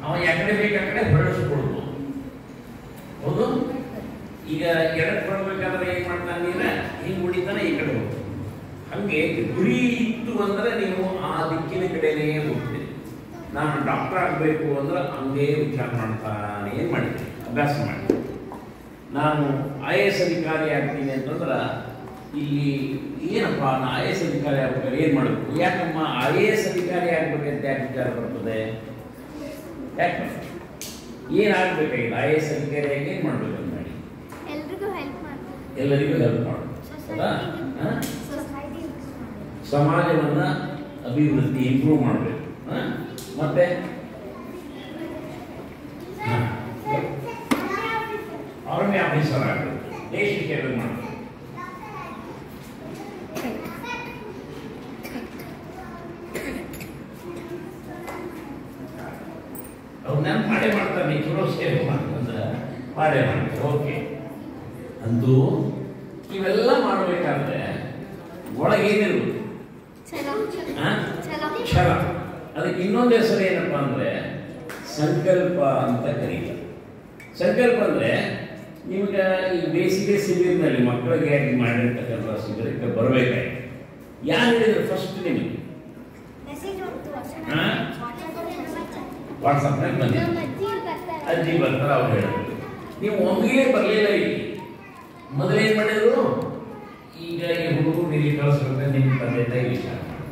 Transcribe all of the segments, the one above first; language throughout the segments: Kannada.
ಅವ ಯಾಕಡೆ ಬೇಕು ಆ ಕಡೆ ಹೊರಡಿಸ್ಕೊಡ್ಬೋದು. ಹೌದು, ಈಗ ಎಡಕ್ಕೆ ಹೊರಡ್ಬೇಕಾದ್ರೆ ಏನ್ ಮಾಡ್ತಾನೆ, ನೀರ ಹಿಂಗೆ ಹೊಡಿತಾನೆ ಈ ಕಡೆ ಹೋಗ್ತಾನೆ. ಹಂಗೆ ಗುರಿ ಇತ್ತು ಅಂದ್ರೆ ನೀವು ಆ ದಿಕ್ಕಿನ ಕಡೆನೇ ಹೋಗ್ತೀರಿ. ನಾನು ಡಾಕ್ಟರ್ ಆಗಬೇಕು ಅಂದ್ರೆ ಹಂಗೆ ವಿಚಾರ ಮಾಡ್ತಾನೆ ಏನು ಮಾಡ್ತೀನಿ, ಅಭ್ಯಾಸ ಮಾಡ್ತೀನಿ. ನಾನು IAS ಅಧಿಕಾರಿ ಆಗ್ತೀನಿ ಅಂತಂದ್ರೆ ಇಲ್ಲಿ ಏನಪ್ಪ ನಾನು IAS ಅಧಿಕಾರಿ ಆಗ್ಬೇಕಾದ್ರೆ ಏನು ಮಾಡಬೇಕು, ಯಾಕಮ್ಮ IAS ಅಧಿಕಾರಿ ಆಗ್ಬೇಕಂತ ಯಾಕೆ ವಿಚಾರ ಬರ್ತದೆ, ಯಾಕೆ ಏನಾಗಬೇಕಾಗಿದೆ IAS ಅಧಿಕಾರಿಯಾಗಿ ಏನು ಮಾಡ್ಬೇಕಂತ ಮಾಡಿ ಎಲ್ಲರಿಗೂ ಹೆಲ್ಪ್ ಮಾಡೋದು. ಹೌದಾ, ಸಮಾಜವನ್ನ ಅಭಿವೃದ್ಧಿ ಇಂಪ್ರೂವ್ ಮಾಡಬೇಕು. ಮತ್ತೆ ಆರ್ಮಿ ಆಫೀಸರ್ ಆಗಬೇಕು, ದೇಶಕ್ಕೆ ಸೇವೆ ಮಾಡಬೇಕು. ಅವ್ರನ್ನ ಮಾಡೇ ಮಾಡ್ತಾರೆ, ಚಲೋ ಸೇವೆ ಮಾಡ್ತಂದ್ರೆ ಮಾಡೇ ಮಾಡ್ತಾರೆ. ಓಕೆ, ಅಂತೂ ಇವೆಲ್ಲ ಮಾಡಬೇಕಾದ್ರೆ ಒಳಗೇನಿರ್ಬೇಕು, ಛಲ. ಅದಕ್ಕೆ ಇನ್ನೊಂದು ಹೆಸರು ಏನಪ್ಪಾ ಅಂದ್ರೆ ಸಂಕಲ್ಪ ಅಂತ ಕರೀತಾರೆ. ಸಂಕಲ್ಪ ಅಂದ್ರೆ ನಿಮ್ಗೆ ಈ ಬೇಸಿಗೆ ಶಿಬಿರದಲ್ಲಿ ಮಕ್ಕಳಿಗೆ ಮಾಡಿರ್ತಕ್ಕಂಥ ಶಿಬಿರಕ್ಕೆ ಬರಬೇಕಾಯ್ತು. ಯಾರು ಹೇಳಿದ್ರು ಫಸ್ಟ್ ನಿಮಗೆ? ವಾಟ್ಸಪ್ನಾಗ ಬಂದಿದೆ, ಅಜ್ಜಿ ಬರ್ತಾರ, ಅವ್ರು ಹೇಳಿದ್ರು. ನೀವು ಒಮ್ಮೆಗೆ ಬರಲಿಲ್ಲ. ಇಲ್ಲಿ ಮೊದಲೇನು ಮಾಡಿದ್ರು, ಈಗ ಈ ಹುಡುಗರು ಇಲ್ಲಿ ಕಳಿಸ್ಬೇಕು ನಿಮ್ಮ ತಂದೆ ತಾಯಿ ವಿಚಾರ ಮಾಡಿ,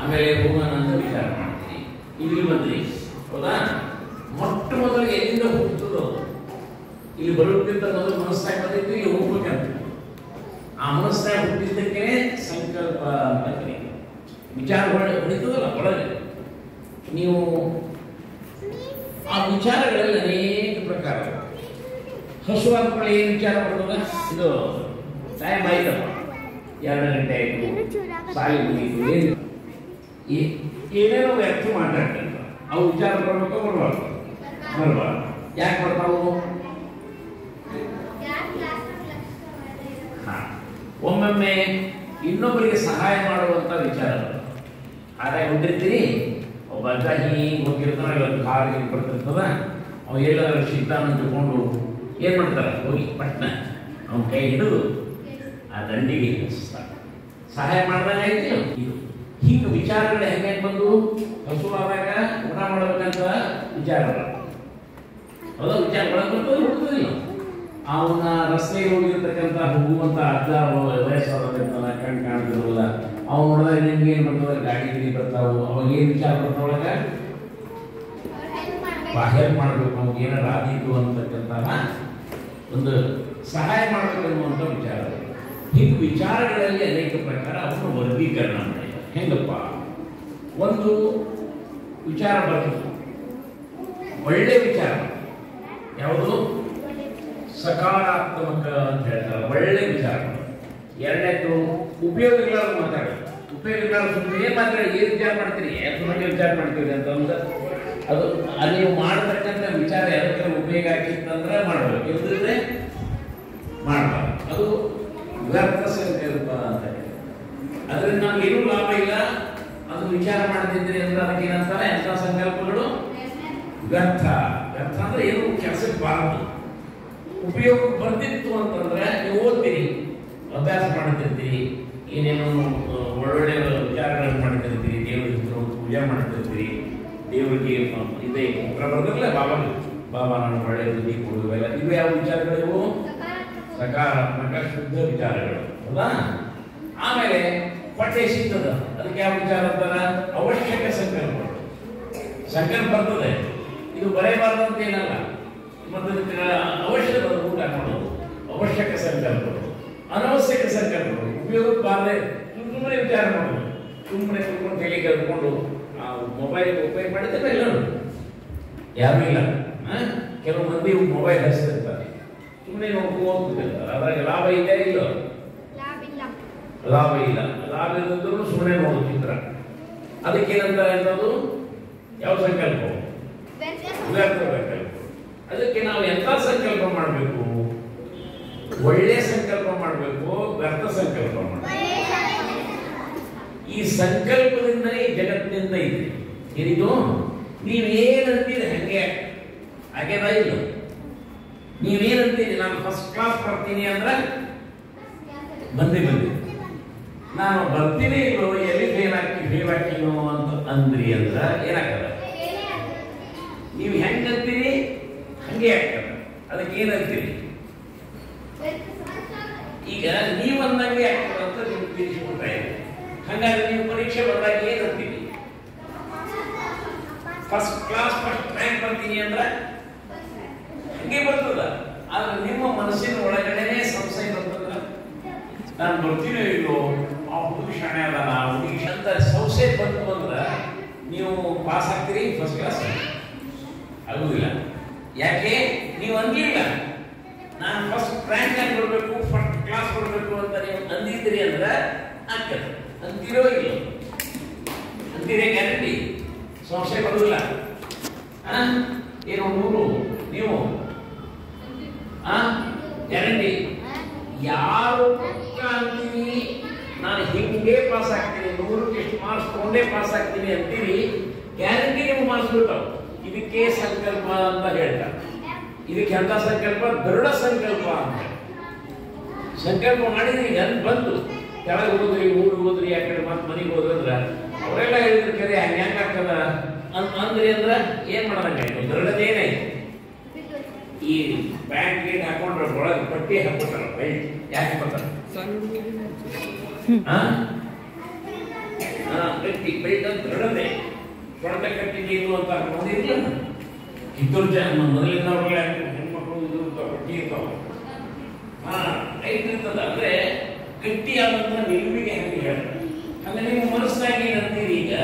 ಆಮೇಲೆ ಹೋಗೋಣ ಅಂತ ವಿಚಾರ ಮಾಡ್ತೀರಿ. ಇಲ್ಲಿ ಬಂದ್ರಿ, ಹೌದಾ? ಮೊಟ್ಟ ಮೊದಲಿಗೆ ಎಲ್ಲಿಂದ ಹುಟ್ಟುತ್ತದೋ, ಇಲ್ಲಿ ಬರೋಕ್ಕಿಂತ ಮೊದಲು ಮನಸ್ಸಾಗಿ ಬಂದಿತ್ತು, ಇಲ್ಲಿ ಹೋಗ್ಬೇಕಂತ. ಆ ಮನಸ್ಸಾಗಿ ಹುಟ್ಟಿದ್ದಕ್ಕೆ ಸಂಕಲ್ಪ ಅಂತ ಕರೀತಾರೆ. ವಿಚಾರ ಹೊಡಿತದಲ್ಲ ಒಳಗೆ. ನೀವು ಆ ವಿಚಾರಗಳಲ್ಲಿ ಅನೇಕ ಪ್ರಕಾರ. ಹಸುವಾದ ಕೂಡ ಏನು ವಿಚಾರ ಬರ್ತದ, ಇದು ಟೈಮ್ ಆಯ್ತಪ್ಪ, 2 ಗಂಟೆ ಆಯಿತು, ಸಾಲಿ ಮುಗೀತು, ಏನೇನೋ ವ್ಯಕ್ತ ಮಾತಾಡ್ತಾರೆ. ಅವು ವಿಚಾರ ಬರ್ಬೇಕು, ಬರಬಾರ್ದು. ಯಾಕೆ ಬರ್ತಾವು? ಒಮ್ಮೊಮ್ಮೆ ಇನ್ನೊಬ್ಬರಿಗೆ ಸಹಾಯ ಮಾಡುವಂತ ವಿಚಾರ. ಹಾಗಾಗಿ ಹೊಂದಿರ್ತೀರಿ, ಒಬ್ಬ ಅಜ್ಜ ಹಿಂಗೆ ಹೋಗಿರ್ತಾನೆ, ಇವತ್ತು ಕಾರ್ ಹಿಂಗೆ ಬರ್ತಿರ್ತದ, ಅವ ಎಲ್ಲಾದ್ರೂ ಸಿಗ್ತಾನ ತಿಳ್ಕೊಂಡು ಏನು ಮಾಡ್ತಾರೆ, ಹೋಗಿ ಪಟ್ನ ಅವನ ಕೈ ಹಿಡಿದು ಆ ದಂಡಿಗೆ ಸಹಾಯ ಮಾಡ್ದಾಗ ಆಯ್ತು. ಇದು ಹಿಂಗೆ ವಿಚಾರಗಳು ಹೆಂಗೆ ಬಂದು ಹಸುವಾದಾಗ ಊಟ ಮಾಡಬೇಕಂತ ವಿಚಾರಗಳು, ಹೌದಾ? ವಿಚಾರ ಬಂದು ಹುಡುಕೋದಿಲ್ಲ. ಅವನ ರಸ್ತೆಗೆ ಹೋಗಿರ್ತಕ್ಕಂಥ ಹೋಗುವಂಥ ಅಜ್ಜ ವಯಸ್ಸಾಗಿರ್ತಾನ, ಕಣ್ ಕಾಣ್ತಿರೋಲ್ಲ, ಅವ್ನು ನೋಡಿದಾಗ ನಿಮ್ಗೆ ಏನು ಬರ್ತದೆ, ಗಾಡಿ ಬರ್ತಾವು, ಅವಾಗ ಏನು ವಿಚಾರ ಬರ್ತೊಳಗ ಹೆಲ್ಪ್ ಮಾಡಬೇಕು, ಅವ್ನಿಗೆ ಏನಾರ ಆದೀತು ಅಂತಕ್ಕಂಥ ಒಂದು ಸಹಾಯ ಮಾಡಬೇಕನ್ನುವಂಥ ವಿಚಾರ. ಹೀಗೆ ವಿಚಾರಗಳಲ್ಲಿ ಅನೇಕ ಪ್ರಕಾರ ಅವನು ವರ್ಗೀಕರಣ ಮಾಡಿದ. ಹೆಂಗಪ್ಪ, ಒಂದು ವಿಚಾರ ಬರ್ತದೆ, ಒಳ್ಳೆ ವಿಚಾರ ಯಾವುದು, ಸಕಾರಾತ್ಮಕ ಅಂತ ಹೇಳ್ತಾರೆ, ಒಳ್ಳೆ ವಿಚಾರ. ಎರಡನೇದು ಉಪಯೋಗಗಳಾದ್ರು ಮಾತಾಡೋದು. ಉಪಯೋಗಗಳಾದ್ರು ಸುಮ್ಮನೆ ಏನು ಮಾತಾಡಿ, ಏನು ವಿಚಾರ ಮಾಡ್ತೀರಿ, ಸುಮ್ಮನೆ ವಿಚಾರ ಮಾಡ್ತೀವಿ ಅಂತಂದ್ರೆ ಅದು ನೀವು ಮಾಡತಕ್ಕಂಥ ವಿಚಾರ ಯಾರಕ್ಕೆ ಉಪಯೋಗ ಆಗಿತ್ತಂದ್ರೆ ಮಾಡಬೇಕು, ಇಲ್ಲದಿದ್ರೆ ಮಾಡಬಾರ್ದು. ಅದು ವ್ಯರ್ಥ ಸಂಕಲ್ಪ ಅಂತ ಹೇಳಿ. ಅದರಿಂದ ನಮ್ಗೆ ಏನೂ ಲಾಭ ಇಲ್ಲ. ಅದು ವಿಚಾರ ಮಾಡ್ತಿದ್ರಿ ಅಂದ್ರೆ ಅದಕ್ಕೆ ಏನಂತಾರೆ, ಎಂಥ ಸಂಕಲ್ಪಗಳು ವ್ಯರ್ಥ. ವ್ಯರ್ಥ ಅಂದ್ರೆ ಏನು ಕೆಲಸಕ್ಕೆ ಬಾರದು. ಉಪಯೋಗ ಬರ್ತಿತ್ತು ಅಂತಂದ್ರೆ ನೀವು ಓದ್ತೀರಿ, ಅಭ್ಯಾಸ ಮಾಡ್ತಿರ್ತೀರಿ, ಏನೇನೋ ಒಳ್ಳೊಳ್ಳೆ ವಿಚಾರಗಳನ್ನು ಮಾಡ್ತಿರ್ತೀರಿ, ದೇವರ ಹೆಸರು ಪೂಜೆ ಮಾಡ್ತಿರ್ತೀರಿ, ದೇವರಿಗೆ ಇದೆ ಬರ್ದಿರಲ್ಲ ಬಾಬಾ ನಾನು ಒಳ್ಳೆ ಬುದ್ಧಿ ಕೊಡುವೆಲ್ಲ. ಇವು ಯಾವ ವಿಚಾರಗಳಿವು? ಸಕಾರಾತ್ಮಕ ಶುದ್ಧ ವಿಚಾರಗಳು, ಹೌದಾ? ಆಮೇಲೆ ಪಠ್ಯ ಸಿಗ್ತದ, ಅದಕ್ಕೆ ಯಾವ ವಿಚಾರ ಅಂತಾರ, ಅವಶ್ಯಕ ಸಂಕಲ್ಪಗಳು. ಸಂಕಲ್ಪ ಬರ್ತದೆ, ಇದು ಬರೆಯಬಾರ್ದು ಅಂತ ಏನಲ್ಲ, ಮತ್ತು ಅವಶ್ಯಕ ಊಟ ಮಾಡೋದು ಅವಶ್ಯಕ ಸಂಕಲ್ಪಗಳು, ಅನವಶ್ಯಕ ಸಂಕಲ್ಪಗಳು, ಉಪಯೋಗಕ್ಕೆ ಬಾರದೆ ಸುಮ್ಮನೆ ವಿಚಾರ ಮಾಡೋದು, ಸುಮ್ಮನೆ ಕುತ್ಕೊಂಡು ಕೈಲಿ ಕಲ್ತ್ಕೊಂಡು ಮೊಬೈಲ್ ಉಪಯೋಗ ಮಾಡಿದ್ರೆ ಎಲ್ಲರೂ ಯಾರೂ ಇಲ್ಲ. ಕೆಲವು ಮಂದಿ ಮೊಬೈಲ್ ಹಚ್ತಿರ್ತಾರೆ, ಸುಮ್ಮನೆ ನೋಡ್ಕೋತಿರ್ತಾರೆ. ಅದ್ರಾಗ ಲಾಭ ಇದೆ ಇಲ್ಲ? ಲಾಭ ಇಲ್ಲ. ಲಾಭ ಇಲ್ಲದಿದ್ರೂ ಸುಮ್ಮನೆ ನೋಡೋ ಚಿತ್ರ. ಅದಕ್ಕೇನಂತಾರೆ ಅನ್ನೋದು ಯಾವ ಸಂಕಲ್ಪ? ವ್ಯರ್ಥ ಸಂಕಲ್ಪ. ಅದಕ್ಕೆ ನಾವು ಎಂಥ ಸಂಕಲ್ಪ ಮಾಡಬೇಕು? ಒಳ್ಳೆ ಸಂಕಲ್ಪ ಮಾಡಬೇಕು, ವ್ಯರ್ಥ ಸಂಕಲ್ಪ ಮಾಡಬೇಕು. ಈ ಸಂಕಲ್ಪದಿಂದ ಈ ಜಗತ್ತಿನಿಂದ ಇದೆ. ಏನಿದು ನೀವೇನಂತೀರ ಹಾಗೇನ ಇಲ್ಲ? ನೀವೇನಂತೀರಿ? ನಾನು ಫಸ್ಟ್ ಕ್ಲಾಸ್ ಬರ್ತೀನಿ ಅಂದ್ರೆ ಬಂದಿ ನಾನು ಬರ್ತೀನಿ ಇಲ್ಲೋ ಎಲ್ಲಿ ಫೇಲ್ ಹಾಕಿನೋ ಅಂತ ಅಂದ್ರಿ ಅಂದ್ರೆ ಏನಾಗ್ತದ? ನೀವು ಹೆಂಗಂತೀರಿ ಹಂಗೆ ಆಗ್ತದ. ಅದಕ್ಕೆ ಏನಂತೀರಿ? ಈಗ ನೀವು ಅಂದಂಗೆ ಆಗ್ತದ ಅಂತ ನೀವು ತಿಳಿಸ್ಕೊಡ್ತಾ ಇದ್ದೀರಿ. ಹಾಗಾದ್ರೆ ನೀವು ಪರೀಕ್ಷೆ ಬಂದಾಗ ಏನಂತೀರಿ? ಫಸ್ಟ್ ಕ್ಲಾಸ್ ಫಸ್ಟ್ ರ್ಯಾಂಕ್ ಬರ್ತೀನಿ ಅಂದ್ರೆ ಹಂಗೆ ಬರ್ತದ. ಆದ್ರೆ ನಿಮ್ಮ ಮನಸ್ಸಿನ ಒಳಗಡೆನೆ ಸಂಶಯ ಬರ್ತದ, ನಾನು ಬರ್ತೀನೋ ಇಲ್ಲೋ, ಆ ಹುಡುಗಿ ಶಾಣೆ ಅದಾನ, ಹುಡುಗಿ ಅಂತ ಸಂಶಯ ಬಂತು ಅಂದ್ರೆ ನೀವು ಪಾಸ್ ಆಗ್ತೀರಿ ಫಸ್ಟ್ ಕ್ಲಾಸ್? ಆಗುದಿಲ್ಲ. ಯಾಕೆ? ನೀವು ಅಂದಿಲ್ಲ ನಾನು ಫಸ್ಟ್ ರ್ಯಾಂಕ್ ಆಗಿ ಬರಬೇಕು, ಫಸ್ಟ್ ಕ್ಲಾಸ್ ಬರಬೇಕು ಅಂತ ನೀವು ಅಂದಿದ್ದೀರಿ ಅಂದ್ರೆ ಆಗ್ತದೆ. ಅಂತೀರೋ ಇಲ್ಲ? ಅಂತೀರೇ ಗ್ಯಾರಂಟಿ? ಸಂಶಯ ಬರುವುದಿಲ್ಲ. ಏನು 100 ನೀವು ಗ್ಯಾರಂಟಿ? ಯಾರು ಪಕ್ಕ ಅಂತೀವಿ ನಾನು ಹಿಂಗೆ ಪಾಸ್ ಆಗ್ತೀನಿ, 100ಕ್ಕೆ ಎಷ್ಟು ಮಾರ್ಕ್ಸ್ ತಗೊಂಡೇ ಪಾಸ್ ಆಗ್ತೀನಿ ಅಂತೀರಿ, ಗ್ಯಾರಂಟಿ ನೀವು ಮಾರ್ಕ್ಸ್ ಬಿಡ್ತಾವ. ಇದಕ್ಕೆ ಸಂಕಲ್ಪ ಅಂತ ಹೇಳ್ತಾರೆ. ಇದಕ್ಕೆ ಅಂತ ಸಂಕಲ್ಪ? ದೃಢ ಸಂಕಲ್ಪ ಅಂತ. ಸಂಕಲ್ಪ ಮಾಡಿದ್ರಿ, ಈಗ ಬಂತು ಕೆಳಗೆ ಹೋದ್ರಿ, ಊರಿಗೆ ಹೋದ್ರಿ, ಆ ಕಡೆ ಮತ್ತೆ ಮನೆಗೆ ಹೋದ್ರಂದ್ರ ಅವರೆಲ್ಲ ಹೇಳಿದ್ರು ಕರೆ ಹಂಗೆ ಆಗ್ತದ ಅಂದ್ರಿ ಅಂದ್ರೆ ಏನ್ ಮಾಡೋದಂಗಾಯ್ತು? ದೃಢತೆ ಏನಾಯ್ತು? ಈ ಬ್ಯಾಂಕ್ ಗೇಟ್ ಹಾಕೊಂಡ್ರೆ ಒಳಗೆ ಪಟ್ಟಿ ಹಾಕ್ಬಿಟ್ಟಾರ. ಯಾಕೆ ಬರ್ತಾರ? ಗಟ್ಟಿ ಬೆಳ್ದ ದೃಢತೆ. ಸ್ವಂತ ಕಟ್ಟಿಗೆ ಅಂತ ನೋಡಿರ್ಲಿಲ್ಲ. ಕಿತ್ತೂರು ಜನ ಮೊದಲಿನ ಹೆಣ್ಮಕ್ಳು ಇದು ಪಟ್ಟಿ ಇರ್ತಾವ. ರೈಟ್ ಇರ್ತದ. ಅಂದ್ರೆ ಗಟ್ಟಿಯಾದಂತ ನಿಲುವಿಗೆ ಹೆಂಗೆ ಹೇಳ್ತಾರೆ. ಅಂದ್ರೆ ನೀವು ಮನಸ್ಸಾಗಿ ಏನಂತೀರಿ? ಈಗ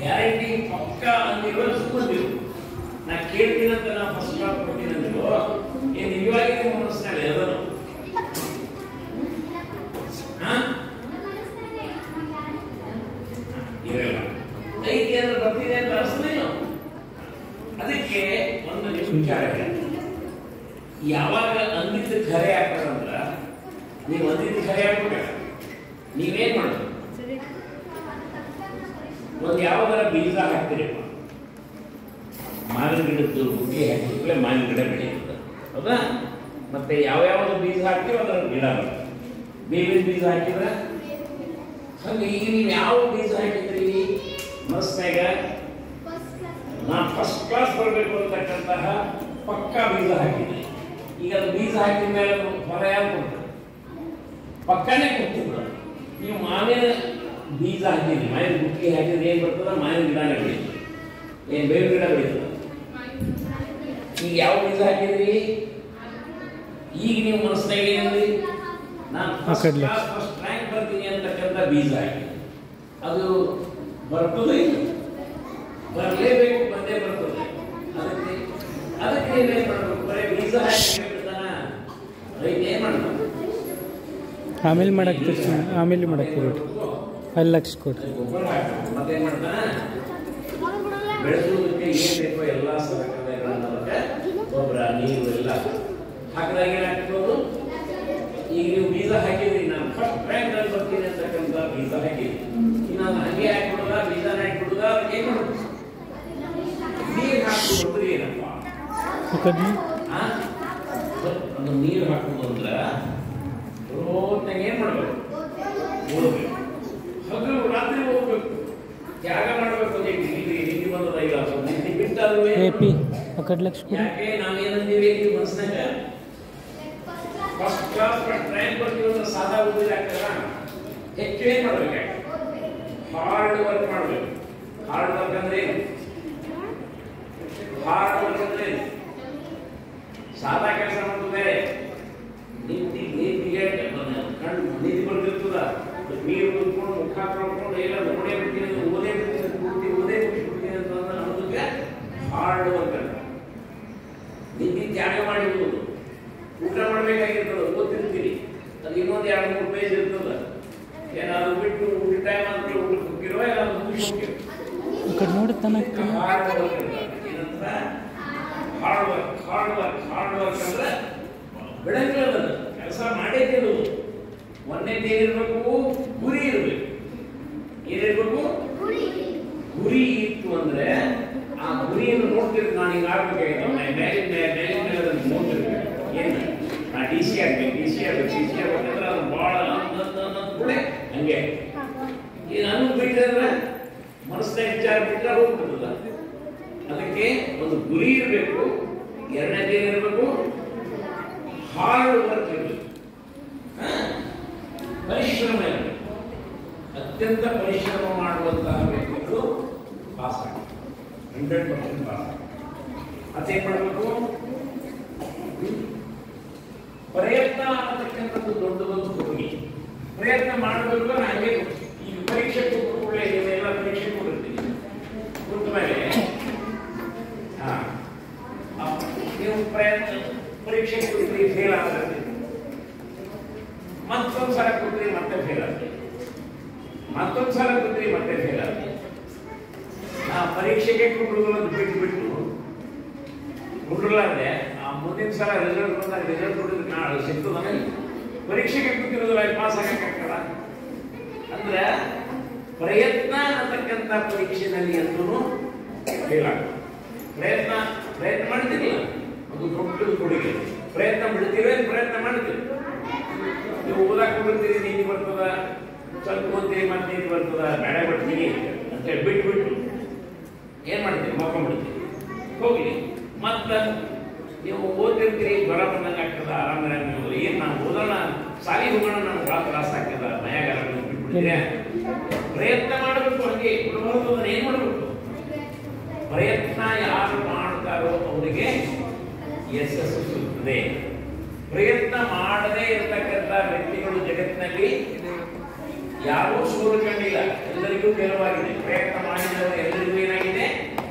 ಗ್ಯಾರಂಟಿ ಪಕ್ಕ ಅಂದಿರೋ ಸುಮ್ಮಂದಿರು ನಾ ಕೇಳ್ತೀನಂತ ನಾ ಫಸ್ಟ್ ಕ್ಲಾಸ್ ಕೊಡ್ತೀನಿ ಅಂದಿರೋ ಏನ್ ನಿಜವಾಗಿ ನಿಮ್ಮ ಮನಸ್ಸಿನಲ್ಲಿ ಅದನ್ನು ಇರಲ್ಲ. ಐತಿ ಅಂದ್ರೆ ಬರ್ತೀನಿ ಅಂತ ಅನಿಸ್ಲಿಲ್ಲ. ಅದಕ್ಕೆ ಒಂದು ವಿಚಾರ, ಯಾವಾಗ ಅಂದಿದ್ದು ಖರೆ ಆಗ್ತದಂದ್ರ ನೀವು ಅಂದಿದ್ದು ಖರೆ ಆಗ್ಬೇಕ. ನೀವೇನ್ ಮಾಡೋದು? ಒಂದು ಯಾವ್ದಾರ ಬೀಜ ಹಾಕ್ತೀರಪ್ಪ, ಮಾವಿನ ಗಿಡದ್ದು ಬುಗ್ಗೆ ಹಾಕಿದ್ರೆ ಮಾವಿನ ಗಿಡ ಬೆಳೆಯುತ್ತದೆ, ಹೌದಾ? ಮತ್ತೆ ಯಾವ್ಯಾವ್ದು ಬೀಜ ಹಾಕ್ತೀವಿ ಅದರ ಗಿಡ ಬರ್ತದೆ. ಬೇವಿನ ಬೀಜ ಹಾಕಿದ್ರೆ ಹಂಗೆ. ಈಗ ನೀವು ಯಾವ ಬೀಜ ಹಾಕಿದ್ರಿ ಮನಸ್ನಾಗ? ನಾನು ಫಸ್ಟ್ ಕ್ಲಾಸ್ ಬರಬೇಕು ಅಂತಕ್ಕಂತಹ ಪಕ್ಕಾ ಬೀಜ ಹಾಕಿದ್ರಿ. ಈಗ ಅದು ಬೀಜ ಹಾಕಿದ ಮೇಲೆ ಹೊರ ಯಾರು ಕೊಡ್ತಾರೆ? ಪಕ್ಕನೇ ಕೊಡ್ತಿದ್ರು. ನೀವು ಮಾವಿನ ಬೀಜ ಹಾಕಿದ್ರಿ, ಮಾವಿನ ಬುಕ್ಕೆ ಹಾಕಿದ್ರೆ ಏನ್ ಬರ್ತದ? ಮಾವಿನ ಗಿಡನೇ ಬೆಳೀತದೆ. ಏನ್ ಬೇವಿನ ಗಿಡ ಬೆಳೀತದ? ಈಗ ಯಾವ ಬೀಜ ಹಾಕಿದ್ರಿ? ಈಗ ನೀವು ಮನಸ್ಸಿನಾಗ ಏನಂದ್ರಿ? ನಾನು ಫಸ್ಟ್ ಕ್ಲಾಸ್ ಫಸ್ಟ್ ರ್ಯಾಂಕ್ ಬರ್ತೀನಿ ಅಂತಕ್ಕಂಥ ಬೀಜ ಹಾಕಿ ಅದು ಬರ್ತದೆ ಇಲ್ಲ? ಬರಲೇಬೇಕು, ಬಂದೇ ಬರ್ತದೆ. ಅದಕ್ಕೆ ನೀವೇನ್ ಮಾಡ್ಬೇಕು? ಬರೀ ಬೀಜ ಹಾಕಿ ರೈತ ಏನ್ ಮಾಡ್ಬೇಕು? ಆಮೇಲೆ ಮಾಡಕ್ಕೆ 5 ಲಕ್ಷ ಕೊಟ್ಟು ಗೊಬ್ಬರ ಹಾಕ್ಬೇಕು. ಮತ್ತೇನ್ ಮಾಡ್ತಾನ? ಬೆಳೆಸೋದಕ್ಕೆ ಏನ್ ಬೇಕೋ ಎಲ್ಲ ಸಲಕರಣೆಗಳನ್ನ ಗೊಬ್ಬರ, ನೀರು ಎಲ್ಲ ಹಾಕಿದಾಗ ಏನಾಗ್ತಿರೋದು? ಈಗ ನೀವು ಬೀಜ ಹಾಕಿದ್ರಿ, ನಾನು ಫಸ್ಟ್ ರ್ಯಾಂಕ್ ಅಲ್ಲಿ ಬರ್ತೀನಿ ಅಂತಕ್ಕಂಥ ಬೀಜ ಹಾಕಿದ್ರಿ. ಇನ್ನು ಹಂಗೆ ಹಾಕಿಬಿಡುದ, ಬೀಜನ ಹಾಕಿಬಿಡುದ, ಅದಕ್ಕೆ ಏನ್ ಮಾಡೋದು? ನೀರು ಹಾಕಿಬಿಡ್ರಿ. ಏನಪ್ಪ ಅದು ನೀರು ಹಾಕುದು ಅಂದ್ರೆ ರೋಟ್ನಾಗ ಏನ್ ಮಾಡ್ಬೇಕು? ಓದಬೇಕು. ಹಗಲು ರಾತ್ರಿ ಹೋಗ್ಬೇಕು, ತ್ಯಾಗ ಮಾಡ್ಬೇಕು. ನಿಧಿ ಬಂದದ ಇಲ್ಲ, ನಿಧಿ ಬಿಟ್ಟಾದ್ರೂ ಯಾಕೆ ನಾವೇನಂದೀವಿ? ನೀವು ಮನಸ್ಸಿನಾಗ ಫಸ್ಟ್ ಕ್ಲಾಸ್ ಫಸ್ಟ್ ರ್ಯಾಂಕ್ ಬರ್ತೀವಿ ಅಂತ ಸಾದಾ ಓದಿದ್ರೆ ಆಗ್ತದ? ಹೆಚ್ಚು ಏನ್ ಮಾಡ್ಬೇಕು? ಹಾರ್ಡ್ ವರ್ಕ್ ಮಾಡ್ಬೇಕು. ಹಾರ್ಡ್ ವರ್ಕ್ ಅಂದ್ರೆ ಏನು? ಹಾರ್ಡ್ ವರ್ಕ್ ಅಂದ್ರೆ ಸಾದಾ ಕೆಲಸ ಮಾಡೋದು ಬೇರೆ. ನೀತಿಗೆ ಕಣ್ಣು ನೀತಿ ಬರ್ತಿರ್ತದ, ನೀರು ಕುತ್ಕೊಂಡು ಮುಖ ತೊಳ್ಕೊಂಡು ಎಲ್ಲ ನೋಡೇ ಬಿಡ್ತೀನಿ, ಓದೇ ಬಿಡ್ತೀನಿ ಅಂತ ಅನ್ನೋದಕ್ಕೆ ಹಾರ್ಡ್ ವರ್ಕ್ ಅಂತ. ನೀತಿ ತ್ಯಾಗ ಮಾಡಿರ್ಬೋದು. ಊಟ ಮಾಡ್ಬೇಕಾಗಿರ್ತದ, ಓದ್ತಿರ್ತೀರಿ, ಅದು ಇನ್ನೊಂದು 2-3 ಪೇಜ್ ಇರ್ತದ. ಏನಾದ್ರು ಬಿಟ್ಟು ಊಟ ಟೈಮ್ ಅಂದ್ರೆ ಊಟಕ್ಕೆ ಹೋಗಿರೋ ಏನಾದ್ರು ಮುಗಿಸಿ ಹೋಗಿರೋ ಹಾರ್ಡ್ ವರ್ಕ್ ಏನಂತ? ಹಾರ್ಡ್ ವರ್ಕ್ ಅಂದ್ರೆ ಬಿಡಂಗಿಲ್ಲ. ಕೆಲಸ ಮಾಡೇತಿರು. ಒಂದೇದು ಏನಿರ್ಬೇಕು? ಗುರಿ ಇರ್ಬೇಕು. ಏನಿರ್ಬೇಕು? ಗುರಿ ಇತ್ತು ಅಂದ್ರೆ ಆ ಗುರಿಯನ್ನು ನೋಡ್ತಿರ್ಬೇಕು. ಕೂತಿರ್ತೀನಿ ನಾನು ಹಿಂಗೆ ಆಗ್ಬೇಕಾಗಿತ್ತು ಮೇಲಿನ ಅದನ್ನು ನೋಡ್ತಿರ್ಬೇಕು ಏನು ನಾ ಡಿ ಸಿ ಆಗ್ಬೇಕಂದ್ರೆ ಅದು ಭಾಳ ಕೂಡ ಹಂಗೆ ಈ ನಾನು ಬಿಟ್ಟಂದ್ರೆ ಮನಸ್ಸಿನ ವಿಚಾರ ಬಿಟ್ಟರೆ ಹೋಗ್ಬಿಡ್ತದ. ಅದಕ್ಕೆ ಒಂದು ಗುರಿ ಇರಬೇಕು, ಎರಡನೇದು ಏನಿರಬೇಕು, ಹಾರ್ಡ್ ವರ್ಕ್ ಇರಬೇಕು, ಪರಿಶ್ರಮ ಇರಬೇಕು. ಅತ್ಯಂತ ಪರಿಶ್ರಮ ಮಾಡುವಂತಹ ವ್ಯಕ್ತಿಗಳು ಪಾಸ್ ಆಗ್ತಾರೆ, 100% ಪಾಸ್ ಆಗ್ತಾರೆ. ಅದೇನ್ ಮಾಡಬೇಕು, ಪ್ರಯತ್ನ ಅನ್ನತಕ್ಕಂಥದ್ದು ದೊಡ್ಡದೊಂದು ಕೊಡುಗೆ. ಪ್ರಯತ್ನ ಮಾಡಬೇಕು. ಹಾಗೆ ಈಗ ಪರೀಕ್ಷೆ ಕೂತ್ಕೊಳ್ಳೆ ಎಲ್ಲ ಪರೀಕ್ಷೆ ಕೊಟ್ಟಿರ್ತೀನಿ, ಕೂತ ಮೇಲೆ ನೀವು ಪ್ರಯತ್ನ ಪರೀಕ್ಷೆ ಕೊಡ್ತೀರಿ, ಫೇಲ್ ಆಗ್ತದೆ, ಮತ್ತೊಂದು ಸಲ ಕೊಡ್ತೀರಿ ಮತ್ತೆ ಫೇಲ್ ಆಗ್ತದೆ, ಮತ್ತೊಂದು ಸಲ ಕೊಡ್ತೀರಿ ಮತ್ತೆ ಫೇಲ್ ಆಗ್ತದೆ. ಪರೀಕ್ಷೆಗೆ ಕುಂಡ್ರದು ಬಿಟ್ಟು ಕುಂಡ್ರಲಾರ್ದೆ ಮುಂದಿನ ಸಲ ರಿಸಲ್ಟ್ ಬಂದಾಗ ರಿಸಲ್ಟ್ ಕೊಟ್ಟಿದ್ರೆ ಸಿಗ್ತದ. ಪರೀಕ್ಷೆಗೆ ಕೂತಿರೋದಿಲ್ಲ, ಪಾಸ್ ಆಗಕ್ಕಾಗಲ್ಲ. ಅಂದ್ರೆ ಪ್ರಯತ್ನ ಅನ್ನತಕ್ಕಂಥ ಪರೀಕ್ಷೆನಲ್ಲಿ ಎಂದೂ ಫೇಲ್ ಆಗ್ತದೆ. ಪ್ರಯತ್ನ ಮಾಡ್ತಿರಲಿಲ್ಲ, ಅದು ದೊಡ್ಡ ಕೊಡುಗೆ. ಪ್ರಯತ್ನ ಬಿಡ್ತೀವಿ, ಪ್ರಯತ್ನ ಮಾಡ್ತೀವಿ. ನೀವು ಓದಾಕ್ ಕೊಡ್ತೀರಿ, ನೀತಿ ಬರ್ತದ, ಸ್ವಲ್ಪ ಓದ್ತೀರಿ, ಮತ್ತೆ ನೀತಿ ಬರ್ತದ, ಬೇಡ ಬಿಡ್ತೀನಿ ಅಂತೇಳಿ ಬಿಟ್ಟು ಏನ್ ಮಾಡ್ತೀರಿ, ಮಕ್ಕೊಂಡ್ಬಿಡ್ತೀರಿ. ಹೋಗ್ಲಿ, ಮತ್ತೆ ನೀವು ಓದಿರ್ತೀರಿ, ಜ್ವರ ಬಂದಂಗೆ ಆಗ್ತದ, ಆರಾಮ ಏನ್ ನಾವು ಓದೋಣ, ಸಾಲಿ ಹೋಗೋಣ, ನಮ್ಗೆ ಭಾಳ ತ್ರಾಸ ಆಗ್ತದ, ಮಯಾಗಾರ ಬಿಟ್ಬಿಡ್ತೀರಿ. ಪ್ರಯತ್ನ ಮಾಡಬೇಕು. ಹಂಗೆ ಬಿಡಬಾರ್ದು. ಅದನ್ನ ಏನ್ ಮಾಡಬೇಕು, ಪ್ರಯತ್ನ ಯಾರು ಮಾಡ್ತಾರೋ ಅವರಿಗೆ ಯಶಸ್ಸು ಸಿಗುತ್ತದೆ. ಪ್ರಯತ್ನ ಮಾಡದೇ ಇರತಕ್ಕಂಥ ವ್ಯಕ್ತಿಗಳು ಜಗತ್ತಿನಲ್ಲಿ ಯಾರೂ ಸೋಲು ಕಂಡಿಲ್ಲ, ಎಲ್ಲರಿಗೂ ಗೆಲುವಾಗಿದೆ. ಪ್ರಯತ್ನ ಮಾಡಿದವರು ಎಲ್ಲರಿಗೂ ಏನಾಗಿದೆ,